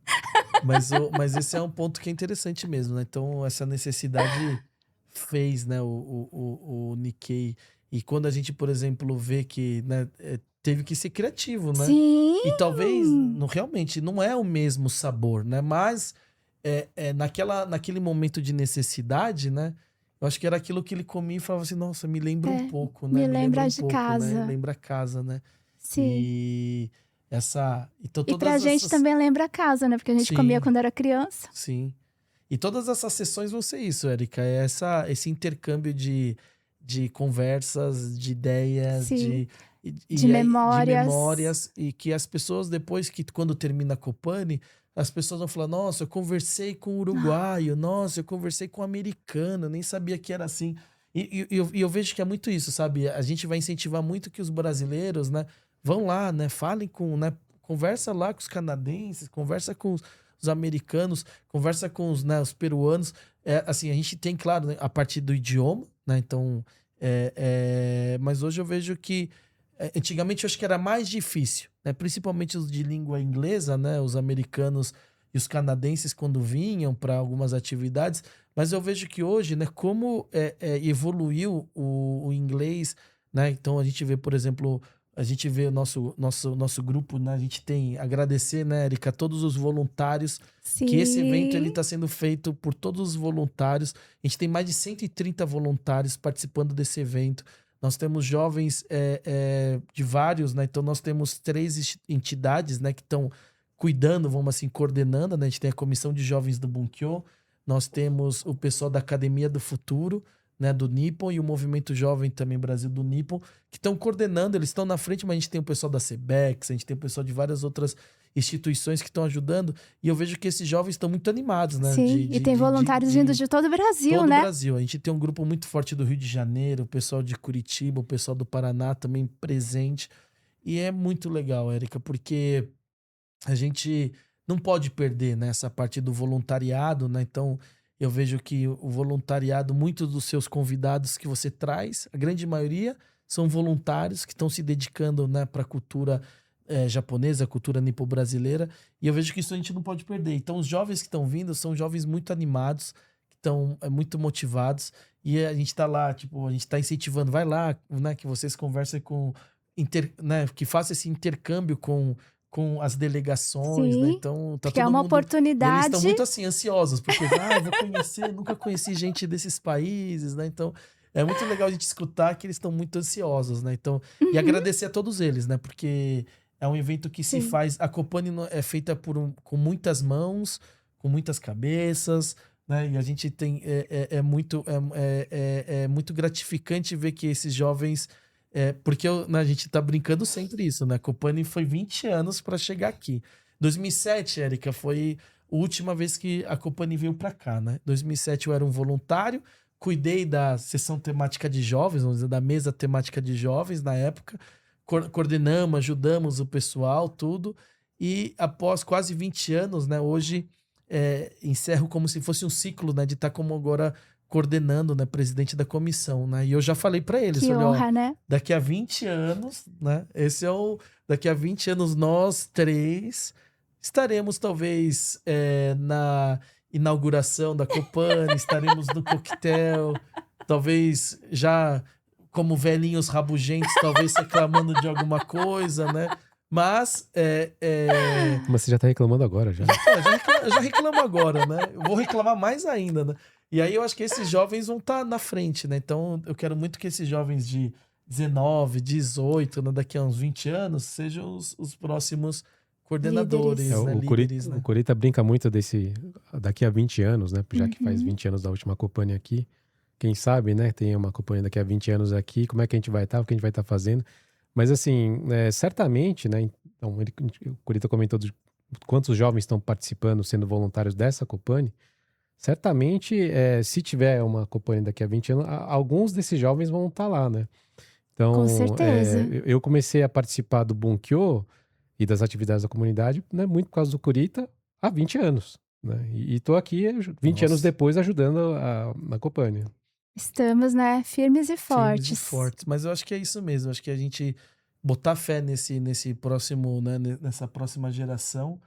Mas esse é um ponto que é interessante mesmo, né? Então, essa necessidade fez, né, o Nikkei. E quando a gente, por exemplo, vê que, né, teve que ser criativo, né?
Sim!
E talvez, realmente, não é o mesmo sabor, né? Mas naquele momento de necessidade, né? Eu acho que era aquilo que ele comia e falava assim, nossa, me lembra um pouco, né?
Me lembra de
pouco,
casa.
Né? Lembra casa, né?
Sim.
Então,
e pra gente também lembra a casa, né? Porque a gente comia quando era criança.
Sim. E todas essas sessões vão ser isso, Érica. É esse intercâmbio de conversas, de ideias, de memórias. E que as pessoas, depois que quando termina a Copani, as pessoas vão falar, nossa, eu conversei com o uruguaio, nossa, eu conversei com o americano, eu nem sabia que era assim. E eu vejo que é muito isso, sabe? A gente vai incentivar muito que os brasileiros, né? Vão lá, né? Falem com, né? Conversa lá com os canadenses, conversa com os americanos, conversa com os peruanos. Assim, a gente tem, claro, né, a partir do idioma, né? Então, mas hoje eu vejo que antigamente eu acho que era mais difícil, né? Principalmente os de língua inglesa, né? Os americanos e os canadenses quando vinham para algumas atividades. Mas eu vejo que hoje, né? Como evoluiu o inglês, né? Então a gente vê, por exemplo, o nosso grupo, né? A gente tem agradecer, né, Érica, todos os voluntários.
Sim.
Que esse evento ele está sendo feito por todos os voluntários. A gente tem mais de 130 voluntários participando desse evento. Nós temos jovens de vários, né? Então nós temos 3 entidades, né, que estão cuidando, vamos assim, coordenando, né? A gente tem a Comissão de Jovens do Bunkyo, nós temos o pessoal da Academia do Futuro, né, do Nippon, e o Movimento Jovem também Brasil do Nippon, que estão coordenando, eles estão na frente, mas a gente tem o pessoal da CBEX, a gente tem o pessoal de várias outras instituições que estão ajudando, e eu vejo que esses jovens estão muito animados, né?
Sim, e tem voluntários vindo de todo o Brasil, né?
Todo o Brasil. A gente tem um grupo muito forte do Rio de Janeiro, o pessoal de Curitiba, o pessoal do Paraná também presente, e é muito legal, Érica, porque a gente não pode perder, né, essa parte do voluntariado, né? Então, eu vejo que o voluntariado, muitos dos seus convidados que você traz, a grande maioria são voluntários que estão se dedicando, né, para a cultura japonesa, a cultura nipo-brasileira, e eu vejo que isso a gente não pode perder. Então, os jovens que estão vindo são jovens muito animados, que estão muito motivados, e a gente está lá, tipo, a gente está incentivando, vai lá, né, que vocês conversem com, né, que faça esse intercâmbio com as delegações,
Sim,
né? Então, tá
porque
todo
é uma
mundo...
oportunidade.
Eles estão muito assim, ansiosos, porque vou conhecer, nunca conheci gente desses países, né? Então, é muito legal a gente escutar que eles estão muito ansiosos, né? Então, e agradecer a todos eles, né? Porque é um evento que se faz... A Copani é feita com muitas mãos, com muitas cabeças, né? E a gente tem... É muito gratificante ver que esses jovens... porque a gente tá brincando sempre isso, né? A Copani foi 20 anos para chegar aqui. 2007, Érica, foi a última vez que a Copani veio para cá, né? 2007 eu era um voluntário, cuidei da sessão temática de jovens, vamos dizer, da mesa temática de jovens na época, coordenamos, ajudamos o pessoal, tudo. E após quase 20 anos, né? Hoje encerro como se fosse um ciclo, né? De estar como agora... coordenando, né, presidente da comissão, né, e eu já falei para eles,
que
olha,
honra, né?
Daqui a 20 anos, né, daqui a 20 anos nós 3 estaremos talvez na inauguração da Copani, estaremos no coquetel, talvez já como velhinhos rabugentos, talvez reclamando de alguma coisa, né, mas...
Mas você já tá reclamando agora, já.
Eu já reclamo agora, né? Eu vou reclamar mais ainda, né? E aí eu acho que esses jovens vão estar na frente, né? Então eu quero muito que esses jovens de 19, 18, né, daqui a uns 20 anos, sejam os próximos coordenadores,
Líderes.
né?
O
Líderes, né?
Corita brinca muito desse daqui a 20 anos, né? Já que faz
Uhum.
20 anos da última Copani aqui. Quem sabe, né? Tem uma Copani daqui a 20 anos aqui, como é que a gente vai estar, o que a gente vai estar fazendo. Mas assim, certamente, né? Então, o Corita comentou de quantos jovens estão participando, sendo voluntários dessa Copani. Certamente, se tiver uma Copani daqui a 20 anos, alguns desses jovens vão estar lá, né? Então,
Com certeza.
eu comecei a participar do Bunkyo e das atividades da comunidade, né, muito por causa do Corita, há 20 anos. Né? E estou aqui 20 anos
Nossa.
depois ajudando a Copani.
Estamos, né, firmes e
Firmes e
fortes.
fortes. Mas eu acho que é isso mesmo. Eu acho que a gente botar fé nesse próximo, né, nessa próxima geração.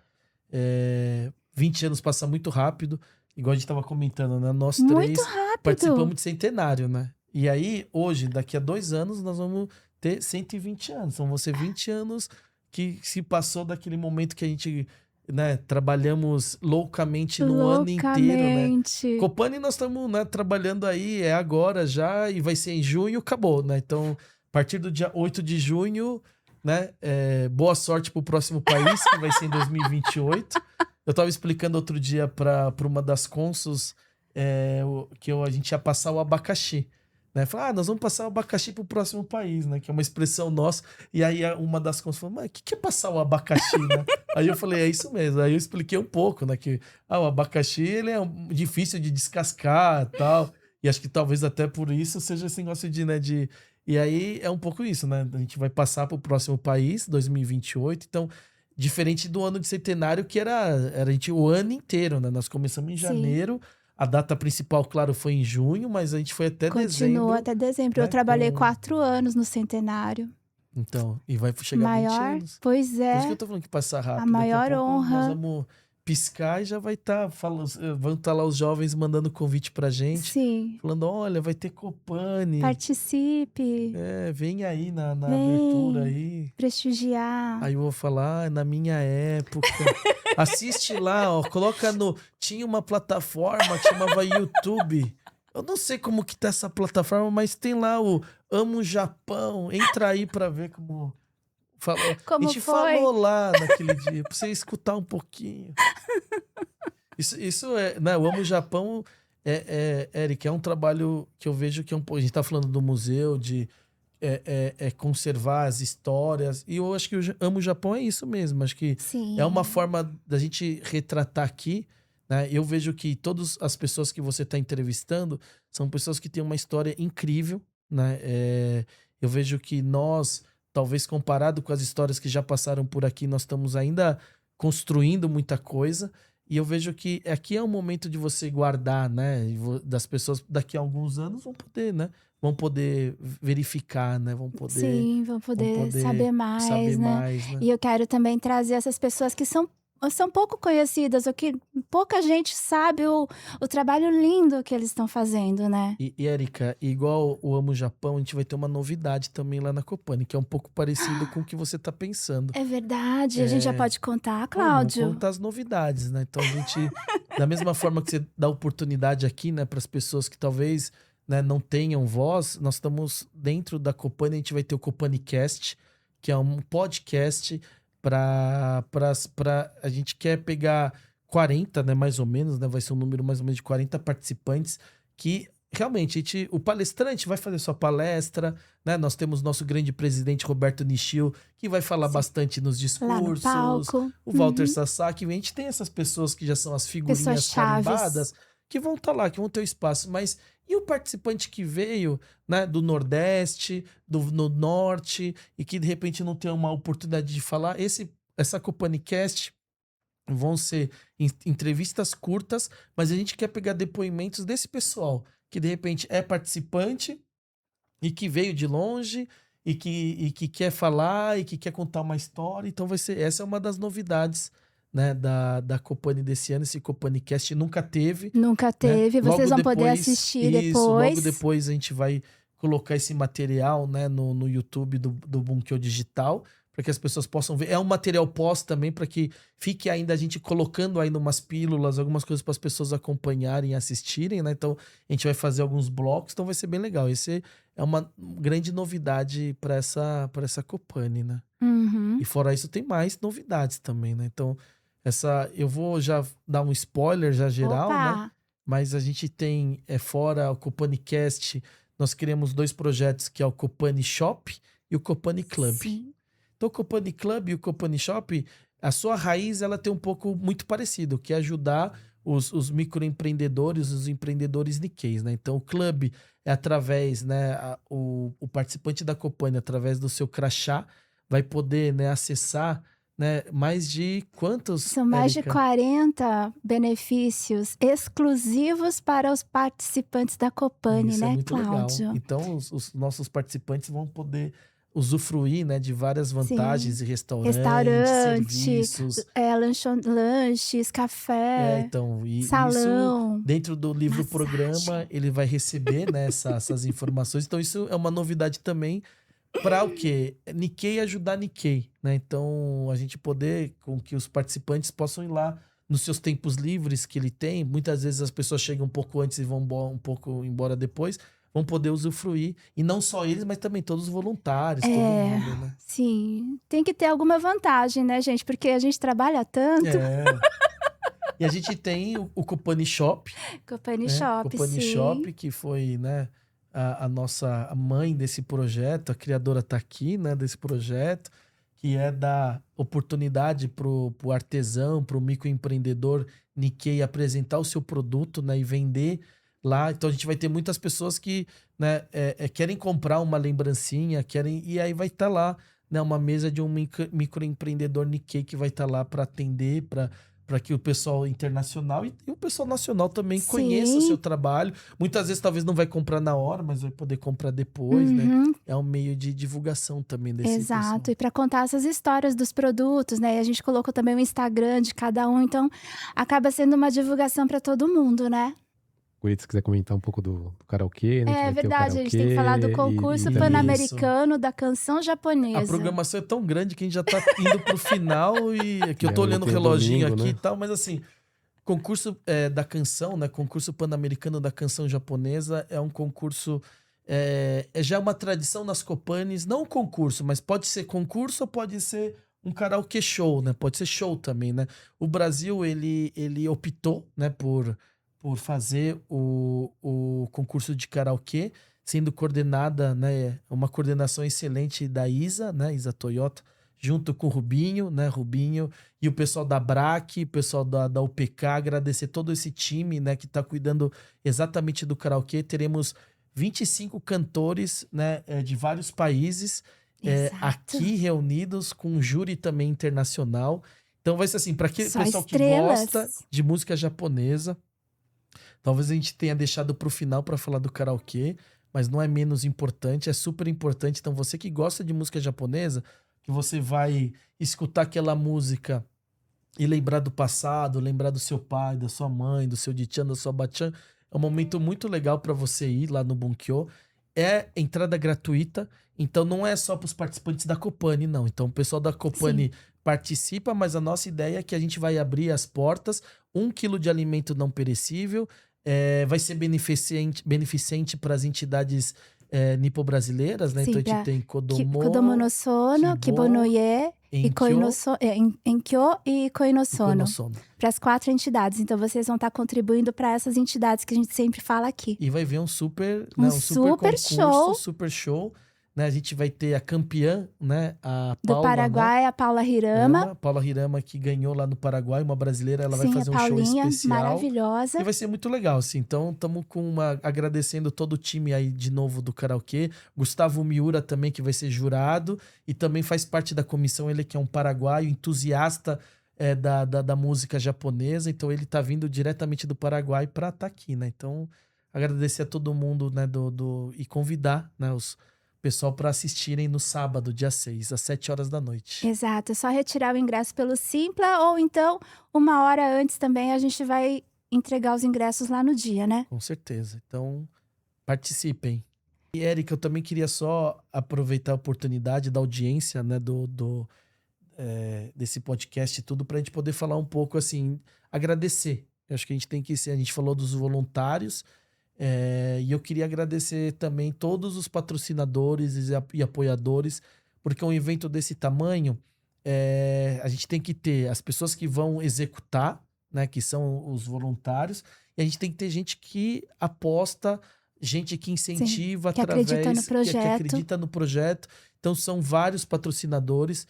20 anos passa muito rápido. Igual a gente estava comentando, né? Nós
Muito
três
rápido.
participamos de centenário, né? E aí, hoje, daqui a 2 anos, nós vamos ter 120 anos. Então vão ser 20 anos que se passou daquele momento que a gente, né, trabalhamos loucamente no ano inteiro, né?
Loucamente.
Copani nós estamos, né, trabalhando aí, agora já, e vai ser em junho, acabou, né? Então, a partir do dia 8 de junho, né, boa sorte pro próximo país, que vai ser em 2028. Eu tava explicando outro dia para uma das cônsuls que a gente ia passar o abacaxi. Né? Falar, nós vamos passar o abacaxi pro próximo país, né? Que é uma expressão nossa. E aí uma das cônsuls falou, mas o que é passar o abacaxi, né? Aí eu falei, é isso mesmo. Aí eu expliquei um pouco, né? Que o abacaxi, ele é difícil de descascar e tal. E acho que talvez até por isso seja esse negócio de, né? E aí é um pouco isso, né? A gente vai passar pro próximo país, 2028. Então, diferente do ano de centenário, que era a gente o ano inteiro, né? Nós começamos em
Sim.
janeiro. A data principal, claro, foi em junho, mas a gente foi até dezembro.
Continua até dezembro.
né,
Eu trabalhei
com-
4 anos no centenário.
Então, e vai chegar a 20
Maior,
anos.
pois
Por isso que
é.
eu tô falando que passa rápido.
A maior
Daqui a pouco
honra.
nós vamos piscar e já vai estar vão estar lá os jovens mandando convite pra gente,
Sim.
falando, olha, vai ter Copani.
Participe.
Vem aí na
Vem.
abertura aí.
Prestigiar.
Aí eu vou falar, na minha época. Assiste lá, ó. Coloca no. Tinha uma plataforma que chamava YouTube. Eu não sei como que tá essa plataforma, mas tem lá o Amo Japão. Entra aí pra ver como.
Como
a gente
foi?
falou lá naquele dia, pra você escutar um pouquinho. Isso né? O Amo Japão, Eric, é um trabalho que eu vejo que é a gente tá falando do museu, de conservar as histórias. E eu acho que o Amo Japão é isso mesmo. Acho que
Sim.
é uma forma da gente retratar aqui. Né? Eu vejo que todas as pessoas que você está entrevistando são pessoas que têm uma história incrível. Né? Eu vejo que nós, talvez comparado com as histórias que já passaram por aqui, nós estamos ainda construindo muita coisa. E eu vejo que aqui é um momento de você guardar, né? Das pessoas daqui a alguns anos vão poder, né? Vão poder verificar, né? Vão poder
Saber mais,
saber
né?
mais, né?
E eu quero também trazer essas pessoas que são pouco conhecidas, ou que pouca gente sabe o trabalho lindo que eles estão fazendo, né?
E Érica, igual o Amo Japão, a gente vai ter uma novidade também lá na Copani, que é um pouco parecido com o que você tá pensando.
É verdade, a gente já pode contar,
Pô, vamos
Cláudio.
contar as novidades, né? Então a gente, da mesma forma que você dá oportunidade aqui, né, para as pessoas que talvez, né, não tenham voz, nós estamos dentro da Copani, a gente vai ter o CopaniCast, que é um podcast para a gente quer pegar 40, né, mais ou menos, né, vai ser um número mais ou menos de 40 participantes que realmente o palestrante vai fazer sua palestra, né? Nós temos nosso grande presidente Roberto Nishio, que vai falar bastante nos
Lá no
discursos,
palco.
o Walter Sasaki, a gente tem essas pessoas que já são as figurinhas
Pessoas chaves.
carimbadas, que vão estar lá, que vão ter o espaço, mas e o participante que veio, né, do Nordeste, no Norte, e que de repente não tem uma oportunidade de falar, essa CopaniCast vão ser entrevistas curtas, mas a gente quer pegar depoimentos desse pessoal, que de repente é participante e que veio de longe e que quer falar e que quer contar uma história. Então essa é uma das novidades, né, da Copani desse ano. Esse CopaniCast nunca teve.
Nunca teve,
Né?
vocês
Logo
vão poder
depois,
assistir
isso,
depois.
logo depois a gente vai colocar esse material, né, no YouTube do Bunkyo Digital, para que as pessoas possam ver. É um material pós também, para que fique ainda a gente colocando ainda umas pílulas, algumas coisas para as pessoas acompanharem e assistirem, né? Então, a gente vai fazer alguns blocos, então vai ser bem legal. Esse é uma grande novidade para essa Copani, né?
Uhum.
E fora isso, tem mais novidades também, né? Então, eu vou já dar um spoiler já geral,
Opa!
né? Mas a gente tem, fora o CopaniCast, nós criamos 2 projetos, que é o Copani Shop e o Copani Club.
Sim.
Então, o Copani Club e o Copani Shop, a sua raiz, ela tem um pouco muito parecido, que é ajudar os microempreendedores, os empreendedores Nikkeis, né? Então, o Club é através, né, o participante da Copani, através do seu crachá, vai poder, né, acessar, né, mais de quantos,
São mais de
Érica?
40 benefícios exclusivos para os participantes da Copani,
Isso é
né,
muito legal.
Cláudio?
Então, os nossos participantes vão poder usufruir, né, de várias vantagens
Sim.
e restaurantes,
Restaurante,
serviços.
lanches, café,
Então, e isso
salão,
dentro do livro programa,
massagem.
ele vai receber, né, essas informações. Então, isso é uma novidade também para o quê? Nikkei ajudar Nikkei, né? Então, a gente poder com que os participantes possam ir lá nos seus tempos livres que ele tem. Muitas vezes as pessoas chegam um pouco antes e vão um pouco embora depois. Vão poder usufruir. E não só eles, mas também todos os voluntários, todo mundo, né?
Sim, tem que ter alguma vantagem, né, gente? Porque a gente trabalha tanto.
E a gente tem o Copani Shop,
Copani
né?
Shop,
Copani
sim.
Shop, que foi, né, a nossa mãe desse projeto, a criadora está aqui, né, desse projeto, que é dar oportunidade pro artesão, pro microempreendedor Nikkei apresentar o seu produto, né, e vender lá. Então a gente vai ter muitas pessoas que, né, querem comprar uma lembrancinha, e aí vai estar lá, né, uma mesa de um microempreendedor Nikkei que vai estar lá para atender, para que o pessoal internacional e o pessoal nacional também conheça o
Sim.
seu trabalho. Muitas vezes talvez não vai comprar na hora, mas vai poder comprar depois, né?
Uhum.
É um meio de divulgação também desse
Exato,
pessoal.
e para contar essas histórias dos produtos, né? E a gente colocou também o Instagram de cada um, então acaba sendo uma divulgação para todo mundo, né?
Gurita, se quiser comentar um pouco do karaokê, né? Que
É
vai ter o
verdade, a gente tem que falar do
karaokê
concurso
e também
pan-americano da canção
A
japonesa.
programação é tão grande que a gente já tá indo pro final e que eu tô
É,
olhando o
tem o
reloginho
domingo,
aqui
né?
e tal, mas assim, concurso da canção, né? Concurso pan-americano da canção japonesa é um concurso. É já uma tradição nas Copanis, não um concurso, mas pode ser concurso ou pode ser um karaokê show, né? Pode ser show também, né? O Brasil, ele optou, né, por fazer o concurso de karaokê, sendo coordenada, né, uma coordenação excelente da Isa, né, Isa Toyota, junto com o Rubinho, né, Rubinho e o pessoal da BRAC, o pessoal da UPK, agradecer todo esse time, né, que está cuidando exatamente do karaokê. Teremos 25 cantores, né, de vários países
Exato.
aqui reunidos com um júri também internacional. Então vai ser assim, para aquele
Só
pessoal que
estrelas.
gosta de música japonesa, talvez a gente tenha deixado para o final para falar do karaokê, mas não é menos importante, é super importante. Então você que gosta de música japonesa, que você vai escutar aquela música e lembrar do passado, lembrar do seu pai, da sua mãe, do seu Dichan, da sua Bachan, é um momento muito legal para você ir lá no Bunkyo. É entrada gratuita, então não é só para os participantes da Copani, não. Então o pessoal da Copani participa, mas a nossa ideia é que a gente vai abrir as portas, 1 quilo de alimento não perecível, vai ser beneficente para as entidades nipo-brasileiras, né?
Sim,
Então a
pra
gente tem Kodomo,
Kodomo no Sono, Kibo no Ye, e Koi no Enkyo e Koi no
e
Sono.
Konosono.
Para as 4 entidades. Então vocês vão estar contribuindo para essas entidades que a gente sempre fala aqui.
E vai ver um super,
Um
né, um super
super
concurso,
show.
super show. Né? A gente vai ter a campeã, né, a
Do
Paula,
Paraguai, a Paula Hirama.
Paula Hirama, que ganhou lá no Paraguai, uma brasileira, ela vai
Sim,
fazer
a
um show
Paulinha,
especial.
maravilhosa.
E vai ser muito legal, assim. Então, estamos agradecendo todo o time aí de novo do karaokê. Gustavo Miura também, que vai ser jurado. E também faz parte da comissão, ele que é um paraguaio, entusiasta da música japonesa. Então, ele tá vindo diretamente do Paraguai para estar aqui, né? Então, agradecer a todo mundo, né, e convidar, né, os pessoal para assistirem no sábado, dia 6, às 7 horas da noite.
Exato, é só retirar o ingresso pelo Simpla ou então 1 hora antes também a gente vai entregar os ingressos lá no dia, né?
Com certeza. Então, participem. E, Érica, eu também queria só aproveitar a oportunidade da audiência, né, desse podcast e tudo, para a gente poder falar um pouco, assim, agradecer. Eu acho que a gente tem que ser, a gente falou dos voluntários, e eu queria agradecer também todos os patrocinadores e apoiadores, porque um evento desse tamanho, a gente tem que ter as pessoas que vão executar, né, que são os voluntários, e a gente tem que ter gente que aposta, gente que incentiva,
que acredita no
que
projeto.
acredita no projeto. Então são vários patrocinadores.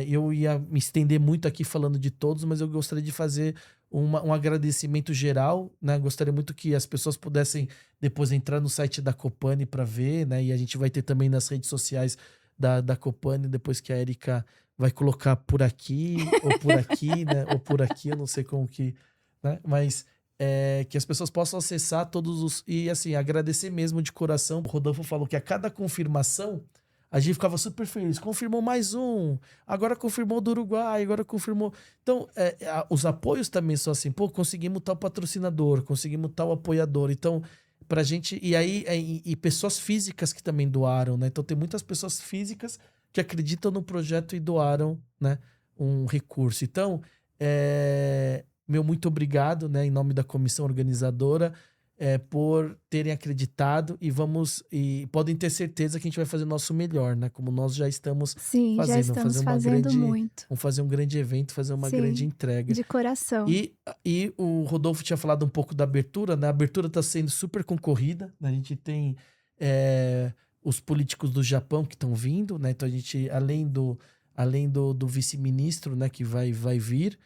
Eu ia me estender muito aqui falando de todos, mas eu gostaria de fazer um agradecimento geral, né? Gostaria muito que as pessoas pudessem depois entrar no site da Copani para ver, né? E a gente vai ter também nas redes sociais da Copani, depois que a Érica vai colocar por aqui, ou por aqui, né? Ou por aqui, eu não sei como que... Né? Mas que as pessoas possam acessar todos os... E assim, agradecer mesmo de coração. O Rodolfo falou que a cada confirmação, a gente ficava super feliz. Confirmou mais um, agora confirmou do Uruguai, agora confirmou... Então, os apoios também são assim, pô, conseguimos tal patrocinador, conseguimos tal apoiador. Então, pra gente... E aí, e pessoas físicas que também doaram, né? Então, tem muitas pessoas físicas que acreditam no projeto e doaram, né, um recurso. Então, meu muito obrigado, né, em nome da comissão organizadora, por terem acreditado, e podem ter certeza que a gente vai fazer o nosso melhor, né, como nós já estamos
Sim,
fazendo.
já estamos fazendo muito.
Vamos fazer um grande evento, fazer uma grande entrega.
De coração.
E o Rodolfo tinha falado um pouco da abertura, né, a abertura está sendo super concorrida, né? A gente tem os políticos do Japão que estão vindo, né, então a gente, além do vice-ministro, né, que vai vir,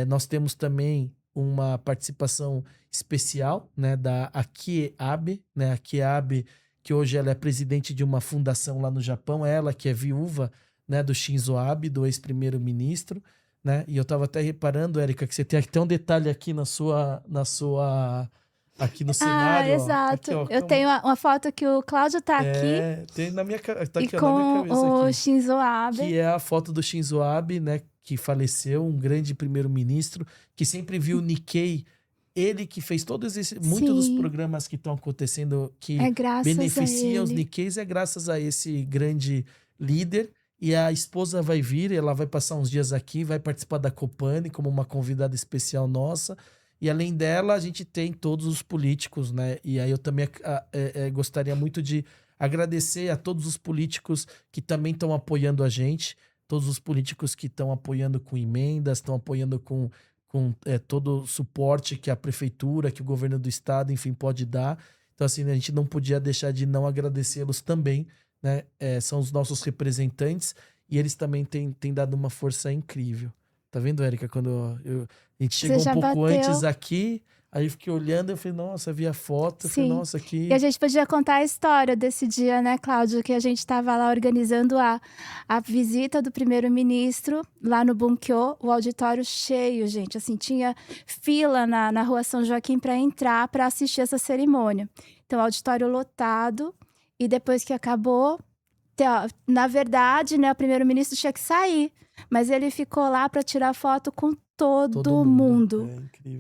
nós temos também uma participação especial, né, da Akie Abe, né, Akie Abe, que hoje ela é presidente de uma fundação lá no Japão, ela que é viúva, né, do Shinzo Abe, do ex-primeiro-ministro, né, e eu estava até reparando, Érica, que você tem até um detalhe aqui na sua aqui no cenário.
Exato.
Ó, aqui, ó,
eu tenho uma foto que o Cláudio tá aqui.
Tem na minha, tá aqui,
e
ó,
com
na minha cabeça
o
aqui.
Shinzo Abe.
Que é a foto do Shinzo Abe, né, que faleceu, um grande primeiro-ministro, que sempre viu o Nikkei, ele que fez muitos dos programas que estão acontecendo, que beneficiam os Nikkeis, graças a esse grande líder. E a esposa vai vir, ela vai passar uns dias aqui, vai participar da Copani como uma convidada especial nossa. E além dela, a gente tem todos os políticos, né? E aí eu também gostaria muito de agradecer a todos os políticos que também estão apoiando a gente, todos os políticos que estão apoiando com emendas, estão apoiando com todo o suporte que a prefeitura, que o governo do estado, enfim, pode dar. Então, assim, a gente não podia deixar de não agradecê-los também, né? São os nossos representantes e eles também têm dado uma força incrível. Tá vendo, Érica? Quando a gente chegou um pouco antes aqui, aí eu fiquei olhando e falei, nossa, vi a foto, eu falei, nossa, aqui...
E a gente podia contar a história desse dia, né, Cláudio? Que a gente estava lá organizando a visita do primeiro-ministro lá no Bunkyo, o auditório cheio, gente. Assim, tinha fila na Rua São Joaquim para entrar, para assistir essa cerimônia. Então, auditório lotado. E depois que acabou, na verdade, né, o primeiro-ministro tinha que sair. Mas ele ficou lá para tirar foto com todo mundo.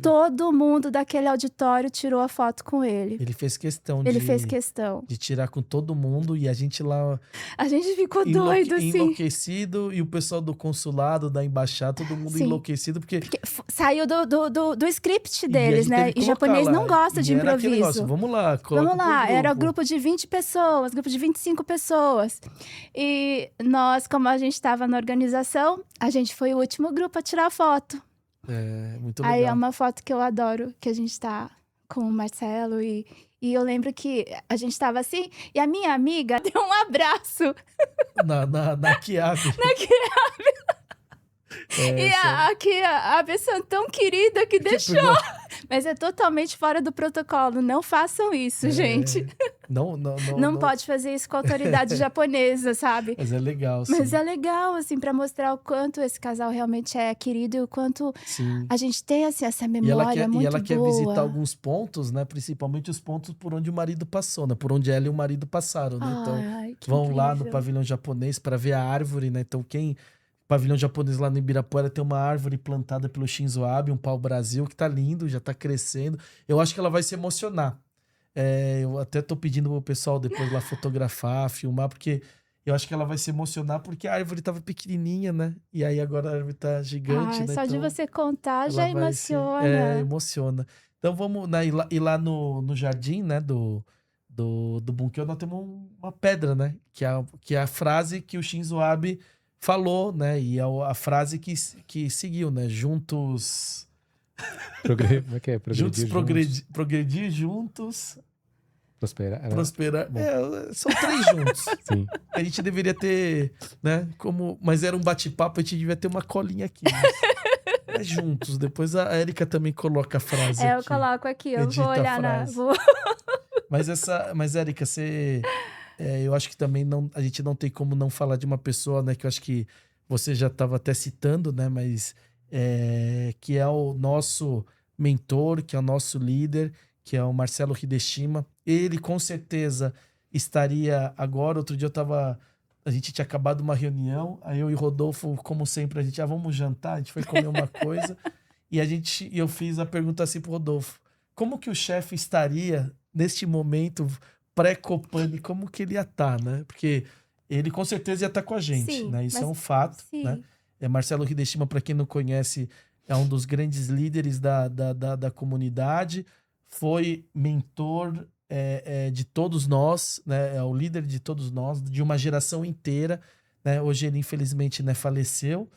Todo mundo daquele auditório tirou a foto com ele.
Ele fez questão de tirar com todo mundo e a gente lá...
A gente ficou doido, assim.
Enlouquecido, e o pessoal do consulado, da embaixada, todo mundo enlouquecido, porque
saiu do script deles, né? E japonês não gosta de improviso.
Vamos lá,
era um grupo de 20 pessoas, grupo de 25 pessoas. E nós, como a gente estava na organização, a gente foi o último grupo a tirar foto.
Muito legal.
Aí é uma foto que eu adoro, que a gente tá com o Marcelo e eu lembro que a gente tava assim, e a minha amiga deu um abraço.
Na Kiabe.
Na Kiabe. E a pessoa tão querida que deixou. Mas é totalmente fora do protocolo. Não façam isso, gente. Não pode fazer isso com a autoridade japonesa, sabe?
Mas é legal, sim.
Mas é legal, assim, pra mostrar o quanto esse casal realmente é querido e o quanto a gente tem, assim, essa memória muito boa.
E ela quer visitar alguns pontos, né? Principalmente os pontos por onde o marido passou, né? Por onde ela e o marido passaram, né? Então, vão lá no pavilhão japonês para ver a árvore, né? Então, pavilhão japonês lá no Ibirapuera tem uma árvore plantada pelo Shinzo Abe, um pau-brasil, que tá lindo, já tá crescendo. Eu acho que ela vai se emocionar. Eu até tô pedindo pro pessoal depois lá fotografar, filmar, porque eu acho que ela vai se emocionar, porque a árvore tava pequenininha, né? E aí agora a árvore tá gigante, né?
Só de
Então
você contar já
ela vai se...
emociona.
emociona. Então vamos, né, ir lá no jardim, né, do Bunkyo, nós temos uma pedra, né? Que é a frase que o Shinzo Abe falou, né? E a frase que seguiu, né? Juntos...
Como é que é?
Juntos
Progredir juntos,
progredir juntos,
prosperar.
prosperar.
Bom.
São 3 juntos.
Sim.
A gente deveria ter, né? Mas era um bate-papo, a gente devia ter uma colinha aqui. Mas juntos. Depois a Érica também coloca a frase
Eu
aqui.
coloco aqui, eu
Edita
vou
a
olhar
frase. Mas Érica, você... eu acho que também a gente não tem como não falar de uma pessoa, né? Que eu acho que você já estava até citando, né? Mas que é o nosso mentor, que é o nosso líder, que é o Marcelo Hideshima. Ele com certeza estaria agora. Outro dia a gente tinha acabado uma reunião, aí eu e o Rodolfo, como sempre, a gente, vamos jantar, a gente foi comer uma coisa, e eu fiz a pergunta assim pro Rodolfo: como que o chefe estaria neste momento pré-Copani, como que ele ia estar, né? Porque ele com certeza ia estar com a gente,
Sim,
né? Isso
mas...
é um fato,
Sim.
né? Marcelo Hideshima, para quem não conhece, é um dos grandes líderes da comunidade, foi mentor de todos nós, né? É o líder de todos nós, de uma geração inteira, né? Hoje ele, infelizmente, né, faleceu,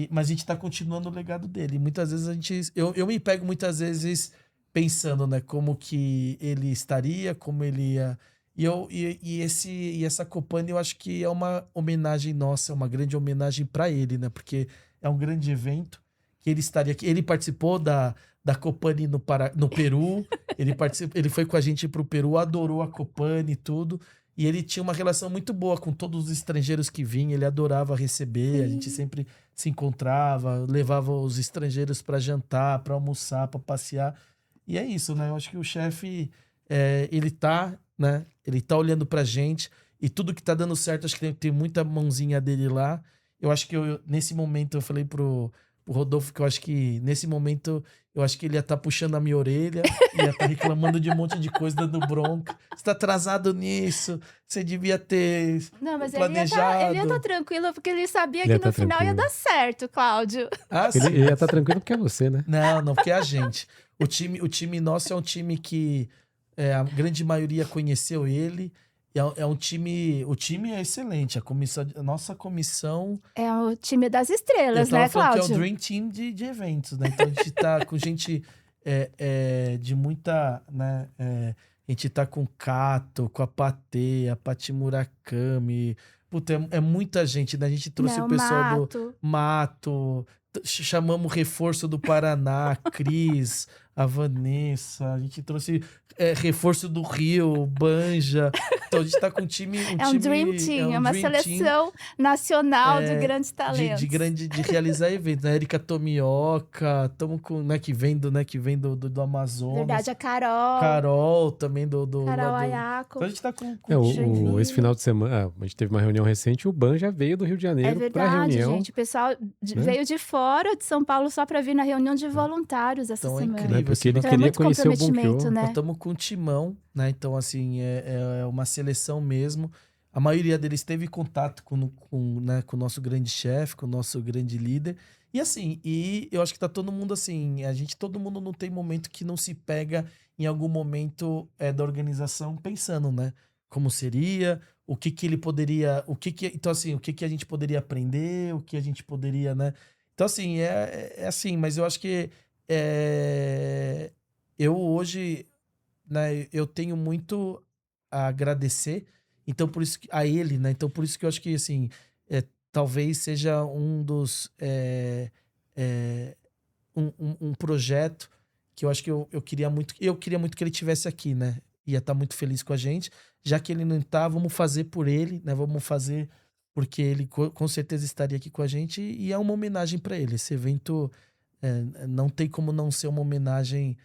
mas a gente está continuando o legado dele. Muitas vezes eu me pego muitas vezes pensando, né, como que ele estaria, como ele ia... E essa Copani, eu acho que é uma homenagem nossa, é uma grande homenagem para ele, né? Porque é um grande evento que ele estaria aqui. Ele participou da Copani no Peru, ele foi com a gente para o Peru, adorou a Copani e tudo, e ele tinha uma relação muito boa com todos os estrangeiros que vinham, ele adorava receber,
Sim.
A gente sempre se encontrava, levava os estrangeiros para jantar, para almoçar, para passear, e é isso, né? Eu acho que o chefe, ele tá, né? Ele tá olhando pra gente, e tudo que tá dando certo, acho que tem muita mãozinha dele lá. Eu acho que nesse momento eu falei pro Rodolfo que eu acho que nesse momento eu acho que ele ia estar puxando a minha orelha, ia estar reclamando de um monte de coisa, dando bronca. Você tá atrasado nisso, você devia ter planejado.
Ele ia estar tranquilo, porque ele sabia
Ele ia
que no
tá
final ia
tranquilo.
dar certo, Cláudio.
Sim.
Ele ia estar tranquilo porque é você, né?
Não, porque é a gente. O time nosso é um time que a grande maioria conheceu ele. É um time... O time é excelente. A nossa comissão...
É o time das estrelas,
Eu tava
né,
falando
Cláudio?
que é o Dream Team de eventos, né? Então a gente tá com gente de muita, né? A gente tá com o Kato, com a Patê, a Pati Murakami. Puta, é muita gente, né? A gente trouxe
Não,
o pessoal
Mato.
do Mato, chamamos o reforço do Paraná, Cris, a Vanessa, a gente trouxe reforço do Rio, Banja. Então a gente tá com um time...
É um Dream Team, é uma
Dream Team
seleção nacional de grandes talentos.
de realizar eventos. A Erika Tomioka, estamos com, né, que vem do Amazonas.
Verdade, a Carol.
Carol também
Carol
lá
Ayako.
Então a gente tá com
Joinville.
Esse final de semana, a gente teve uma reunião recente, o Ban já veio do Rio de
É
Janeiro para a
verdade,
reunião.
gente. O pessoal veio de fora de São Paulo só para vir na reunião de voluntários essa
Então é
semana.
incrível.
Porque ele
Então,
queria
muito
conhecer o
comprometimento,
Bunkyo.
né?
Nós estamos com um timão, né? Então, assim, é uma seleção mesmo. A maioria deles teve contato com o nosso grande chefe, com o nosso grande líder. E assim, eu acho que tá todo mundo assim, todo mundo não tem momento que não se pega em algum momento da organização pensando, né? Como seria, o que ele poderia, então assim, o que a gente poderia aprender, o que a gente poderia, né? Então assim, é assim, mas eu acho que eu hoje, né, eu tenho muito a agradecer, então por isso a ele, né? Então por isso que eu acho que assim, talvez seja um dos um projeto que eu acho que eu queria muito que ele tivesse aqui, né? Ia estar muito feliz com a gente, já que ele não tá, vamos fazer por ele, né? Vamos fazer porque ele com certeza estaria aqui com a gente, e é uma homenagem para ele. Esse evento não tem como não ser uma homenagem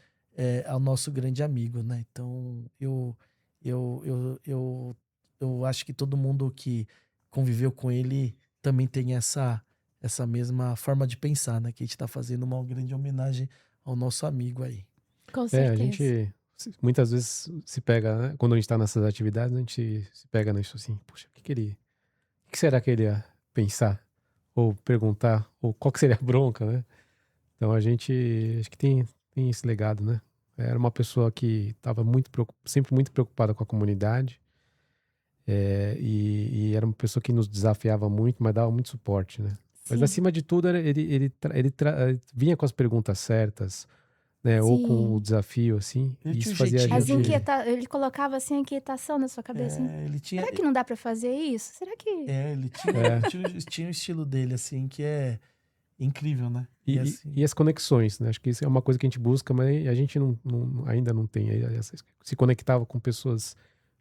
ao nosso grande amigo, né? Então eu acho que todo mundo que conviveu com ele também tem essa mesma forma de pensar, né? Que a gente tá fazendo uma grande homenagem ao nosso amigo aí.
Com certeza.
A gente muitas vezes se pega, né? Quando a gente tá nessas atividades, a gente se pega nisso assim, puxa, o que será que ele ia pensar? Ou perguntar, ou qual que seria a bronca, né? Então a gente, acho que tem esse legado, né? Era uma pessoa que estava sempre muito preocupada com a comunidade, e era uma pessoa que nos desafiava muito, mas dava muito suporte, né? Mas
Sim,
acima de tudo, ele vinha com as perguntas certas, né? Ou com o
sim.
desafio, assim,
Ele
e
tinha
isso
um
fazia a
jeitinho
gente...
de.
Ele colocava assim a inquietação na sua cabeça. Hein?
Ele tinha.
Será que não dá pra fazer isso? Será que.
Ele tinha,
É,
tinha um estilo dele, assim, que é incrível, né? E assim.
e as conexões, né? Acho que isso é uma coisa que a gente busca, mas a gente ainda não tem. Se conectava com pessoas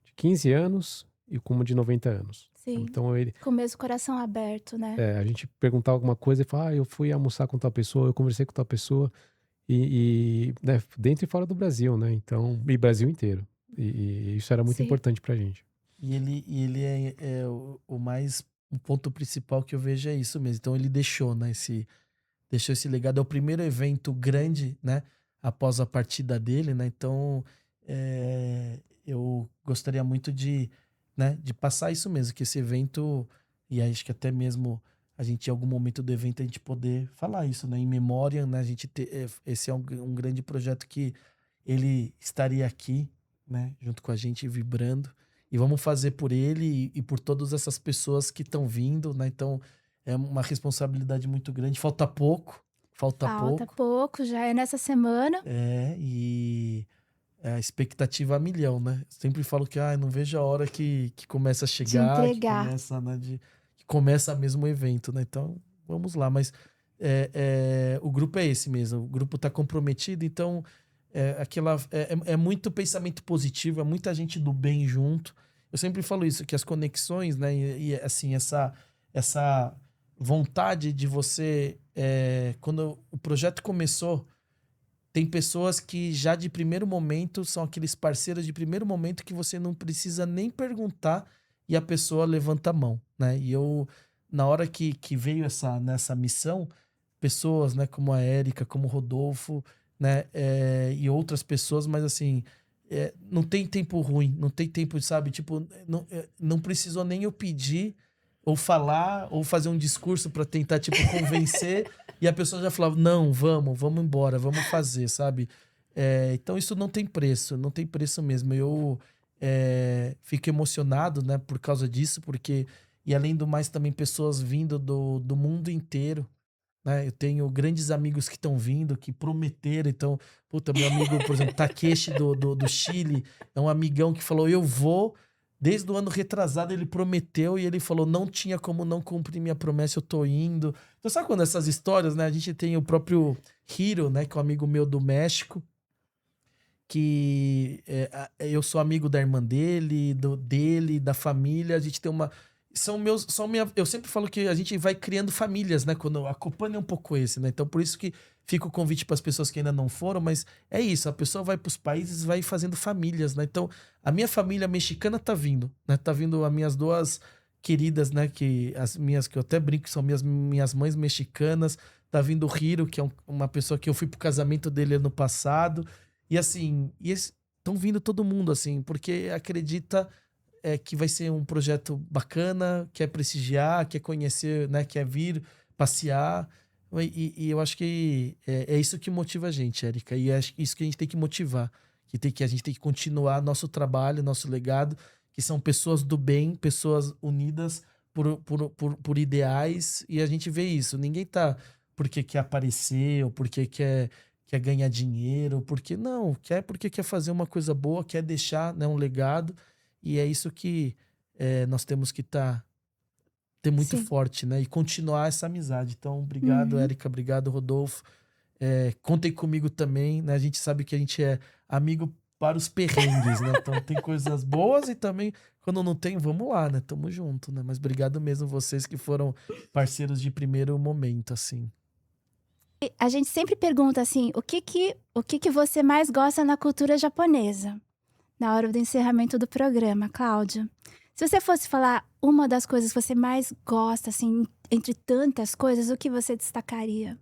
de 15 anos e com uma de 90 anos.
Sim.
Então
Com o mesmo coração aberto, né?
a gente perguntava alguma coisa e falava, eu fui almoçar com tal pessoa, eu conversei com tal pessoa, né, dentro e fora do Brasil, né? Então, e Brasil inteiro. E isso era muito
Sim.
importante pra gente.
E ele é o mais. O ponto principal que eu vejo é isso mesmo. Então ele deixou, né? Deixou esse legado. É o primeiro evento grande, né? Após a partida dele, né? Então eu gostaria muito de, né? De passar isso mesmo, que esse evento, e acho que até mesmo a gente, em algum momento do evento, a gente poder falar isso, né? Em memória, né? A gente esse é um grande projeto que ele estaria aqui, né? Junto com a gente, vibrando. E vamos fazer por ele e por todas essas pessoas que estão vindo, né? Então, é uma responsabilidade muito grande. Falta pouco, falta
Falta
pouco.
pouco, já é nessa semana.
E a expectativa a milhão, né? Sempre falo que não vejo a hora que começa a
De
chegar, que
entregar.
começa, né, que começa mesmo o evento, né? Então, vamos lá. Mas o grupo é esse mesmo. O grupo está comprometido, então é muito pensamento positivo, é muita gente do bem junto. Eu sempre falo isso, que as conexões, né? E assim, essa vontade de você. Quando o projeto começou, tem pessoas que já de primeiro momento são aqueles parceiros de primeiro momento que você não precisa nem perguntar e a pessoa levanta a mão, né? E eu, na hora que veio nessa missão, pessoas, né, como a Érica, como o Rodolfo, né, e outras pessoas, mas assim, não tem tempo ruim, não tem tempo, sabe? Tipo, não precisou nem eu pedir ou falar ou fazer um discurso para tentar, tipo, convencer. E a pessoa já falava, não, vamos embora, vamos fazer, sabe? Então isso não tem preço, não tem preço mesmo. Eu fico emocionado, né, por causa disso, porque, e além do mais, também pessoas vindo do mundo inteiro, né? Eu tenho grandes amigos que estão vindo, que prometeram. Então, puta, meu amigo, por exemplo, Takeshi do Chile, é um amigão que falou, eu vou. Desde o ano retrasado ele prometeu e ele falou, não tinha como não cumprir minha promessa, eu tô indo. Então sabe quando essas histórias, né? A gente tem o próprio Hiro, né? Que é um amigo meu do México, que eu sou amigo da irmã dele, dele, da família. A gente tem uma... Eu sempre falo que a gente vai criando famílias, né? Quando a Copane é um pouco esse, né? Então por isso que fica o convite para as pessoas que ainda não foram, mas é isso, a pessoa vai para os países, vai fazendo famílias, né? Então a minha família mexicana tá vindo, né? Tá vindo as minhas duas queridas, né? Que eu até brinco que são minhas mães mexicanas. Tá vindo o Hiro, que é uma pessoa que eu fui pro casamento dele ano passado. E assim, estão vindo todo mundo, assim, porque acredita que vai ser um projeto bacana, quer prestigiar, quer conhecer, né, quer vir passear. E eu acho que é isso que motiva a gente, Érica. E é isso que a gente tem que motivar. A gente tem que continuar nosso trabalho, nosso legado, que são pessoas do bem, pessoas unidas por ideais. E a gente vê isso. Ninguém tá porque quer aparecer, ou porque quer ganhar dinheiro, porque não, porque quer fazer uma coisa boa, quer deixar, né, um legado. E é isso que nós temos que ter muito
Sim.
forte, né? E continuar essa amizade. Então, obrigado,
Uhum.
Érica, obrigado, Rodolfo. Contem comigo também, né? A gente sabe que a gente é amigo para os perrengues, né? Então tem coisas boas e também, quando não tem, vamos lá, né? Tamo junto, né? Mas obrigado mesmo vocês que foram parceiros de primeiro momento, assim.
E a gente sempre pergunta assim, o que que você mais gosta na cultura japonesa? Na hora do encerramento do programa, Cláudio. Se você fosse falar uma das coisas que você mais gosta, assim, entre tantas coisas, o que você destacaria?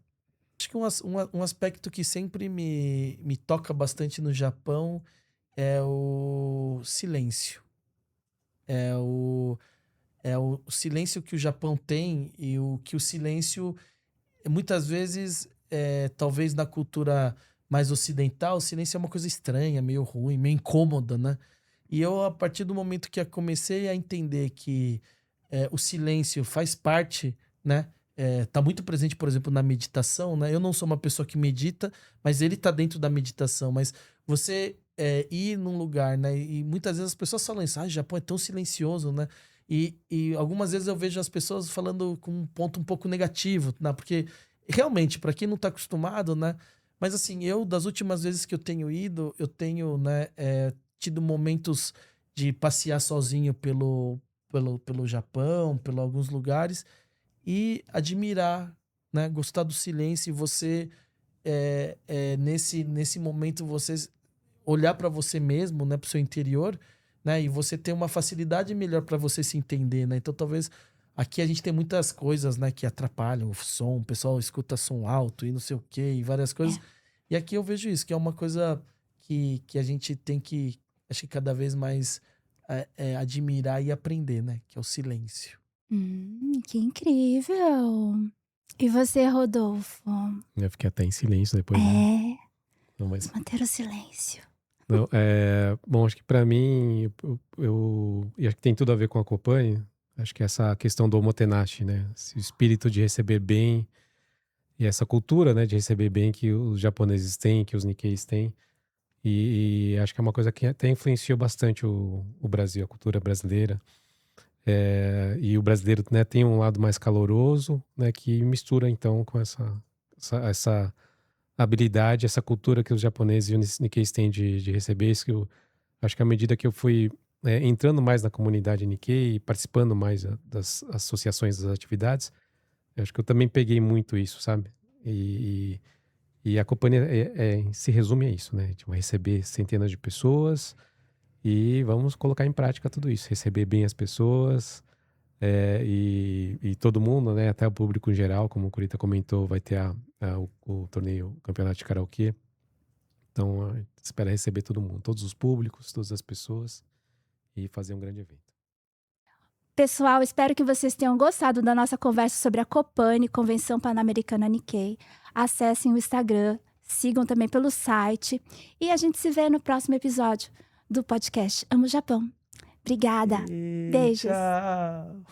Acho que um aspecto que sempre me toca bastante no Japão é o silêncio. É o silêncio que o Japão tem e o que o silêncio, muitas vezes, talvez na cultura mais ocidental, o silêncio é uma coisa estranha, meio ruim, meio incômoda, né? E eu, a partir do momento que eu comecei a entender que o silêncio faz parte, né? Tá muito presente, por exemplo, na meditação, né? Eu não sou uma pessoa que medita, mas ele tá dentro da meditação. Mas você ir num lugar, né? E muitas vezes as pessoas falam isso, o Japão é tão silencioso, né? E algumas vezes eu vejo as pessoas falando com um ponto um pouco negativo, né? Porque realmente, para quem não tá acostumado, né? Mas assim, das últimas vezes que eu tenho ido, eu tenho, né, tido momentos de passear sozinho pelo Japão, por alguns lugares, e admirar, né? Gostar do silêncio e você, nesse momento, você olhar para você mesmo, né? Para o seu interior, né? E você ter uma facilidade melhor para você se entender, né? Então, talvez aqui a gente tem muitas coisas, né? Que atrapalham o som, o pessoal escuta som alto e não sei o quê, e várias coisas. E aqui eu vejo isso, que é uma coisa que a gente tem que, acho que cada vez mais admirar e aprender, né? Que é o silêncio.
Que incrível! E você, Rodolfo?
Eu fiquei até em silêncio depois. Né? Não,
Vamos manter o silêncio.
Não, bom, acho que para mim, e acho que tem tudo a ver com a Copani, acho que essa questão do omotenashi, né? Esse espírito de receber bem e essa cultura, né, de receber bem que os japoneses têm, que os Nikkeis têm. E acho que é uma coisa que até influenciou bastante o Brasil, a cultura brasileira. E o brasileiro, né, tem um lado mais caloroso, né, que mistura então com essa habilidade, essa cultura que os japoneses e os Nikkeis têm de receber. Isso que eu acho que à medida que eu fui entrando mais na comunidade Nikkei e participando mais das associações, das atividades, eu acho que eu também peguei muito isso, sabe? E a companhia se resume a isso, né? Tipo, receber centenas de pessoas e vamos colocar em prática tudo isso. Receber bem as pessoas e todo mundo, né? Até o público em geral, como o Kurita comentou, vai ter o torneio, o campeonato de karaokê. Então, a gente espera receber todo mundo, todos os públicos, todas as pessoas e fazer um grande evento.
Pessoal, espero que vocês tenham gostado da nossa conversa sobre a Copani, Convenção Pan-Americana Nikkei. Acessem o Instagram, sigam também pelo site e a gente se vê no próximo episódio do podcast Amo Japão. Obrigada. Beijos.
Tchau.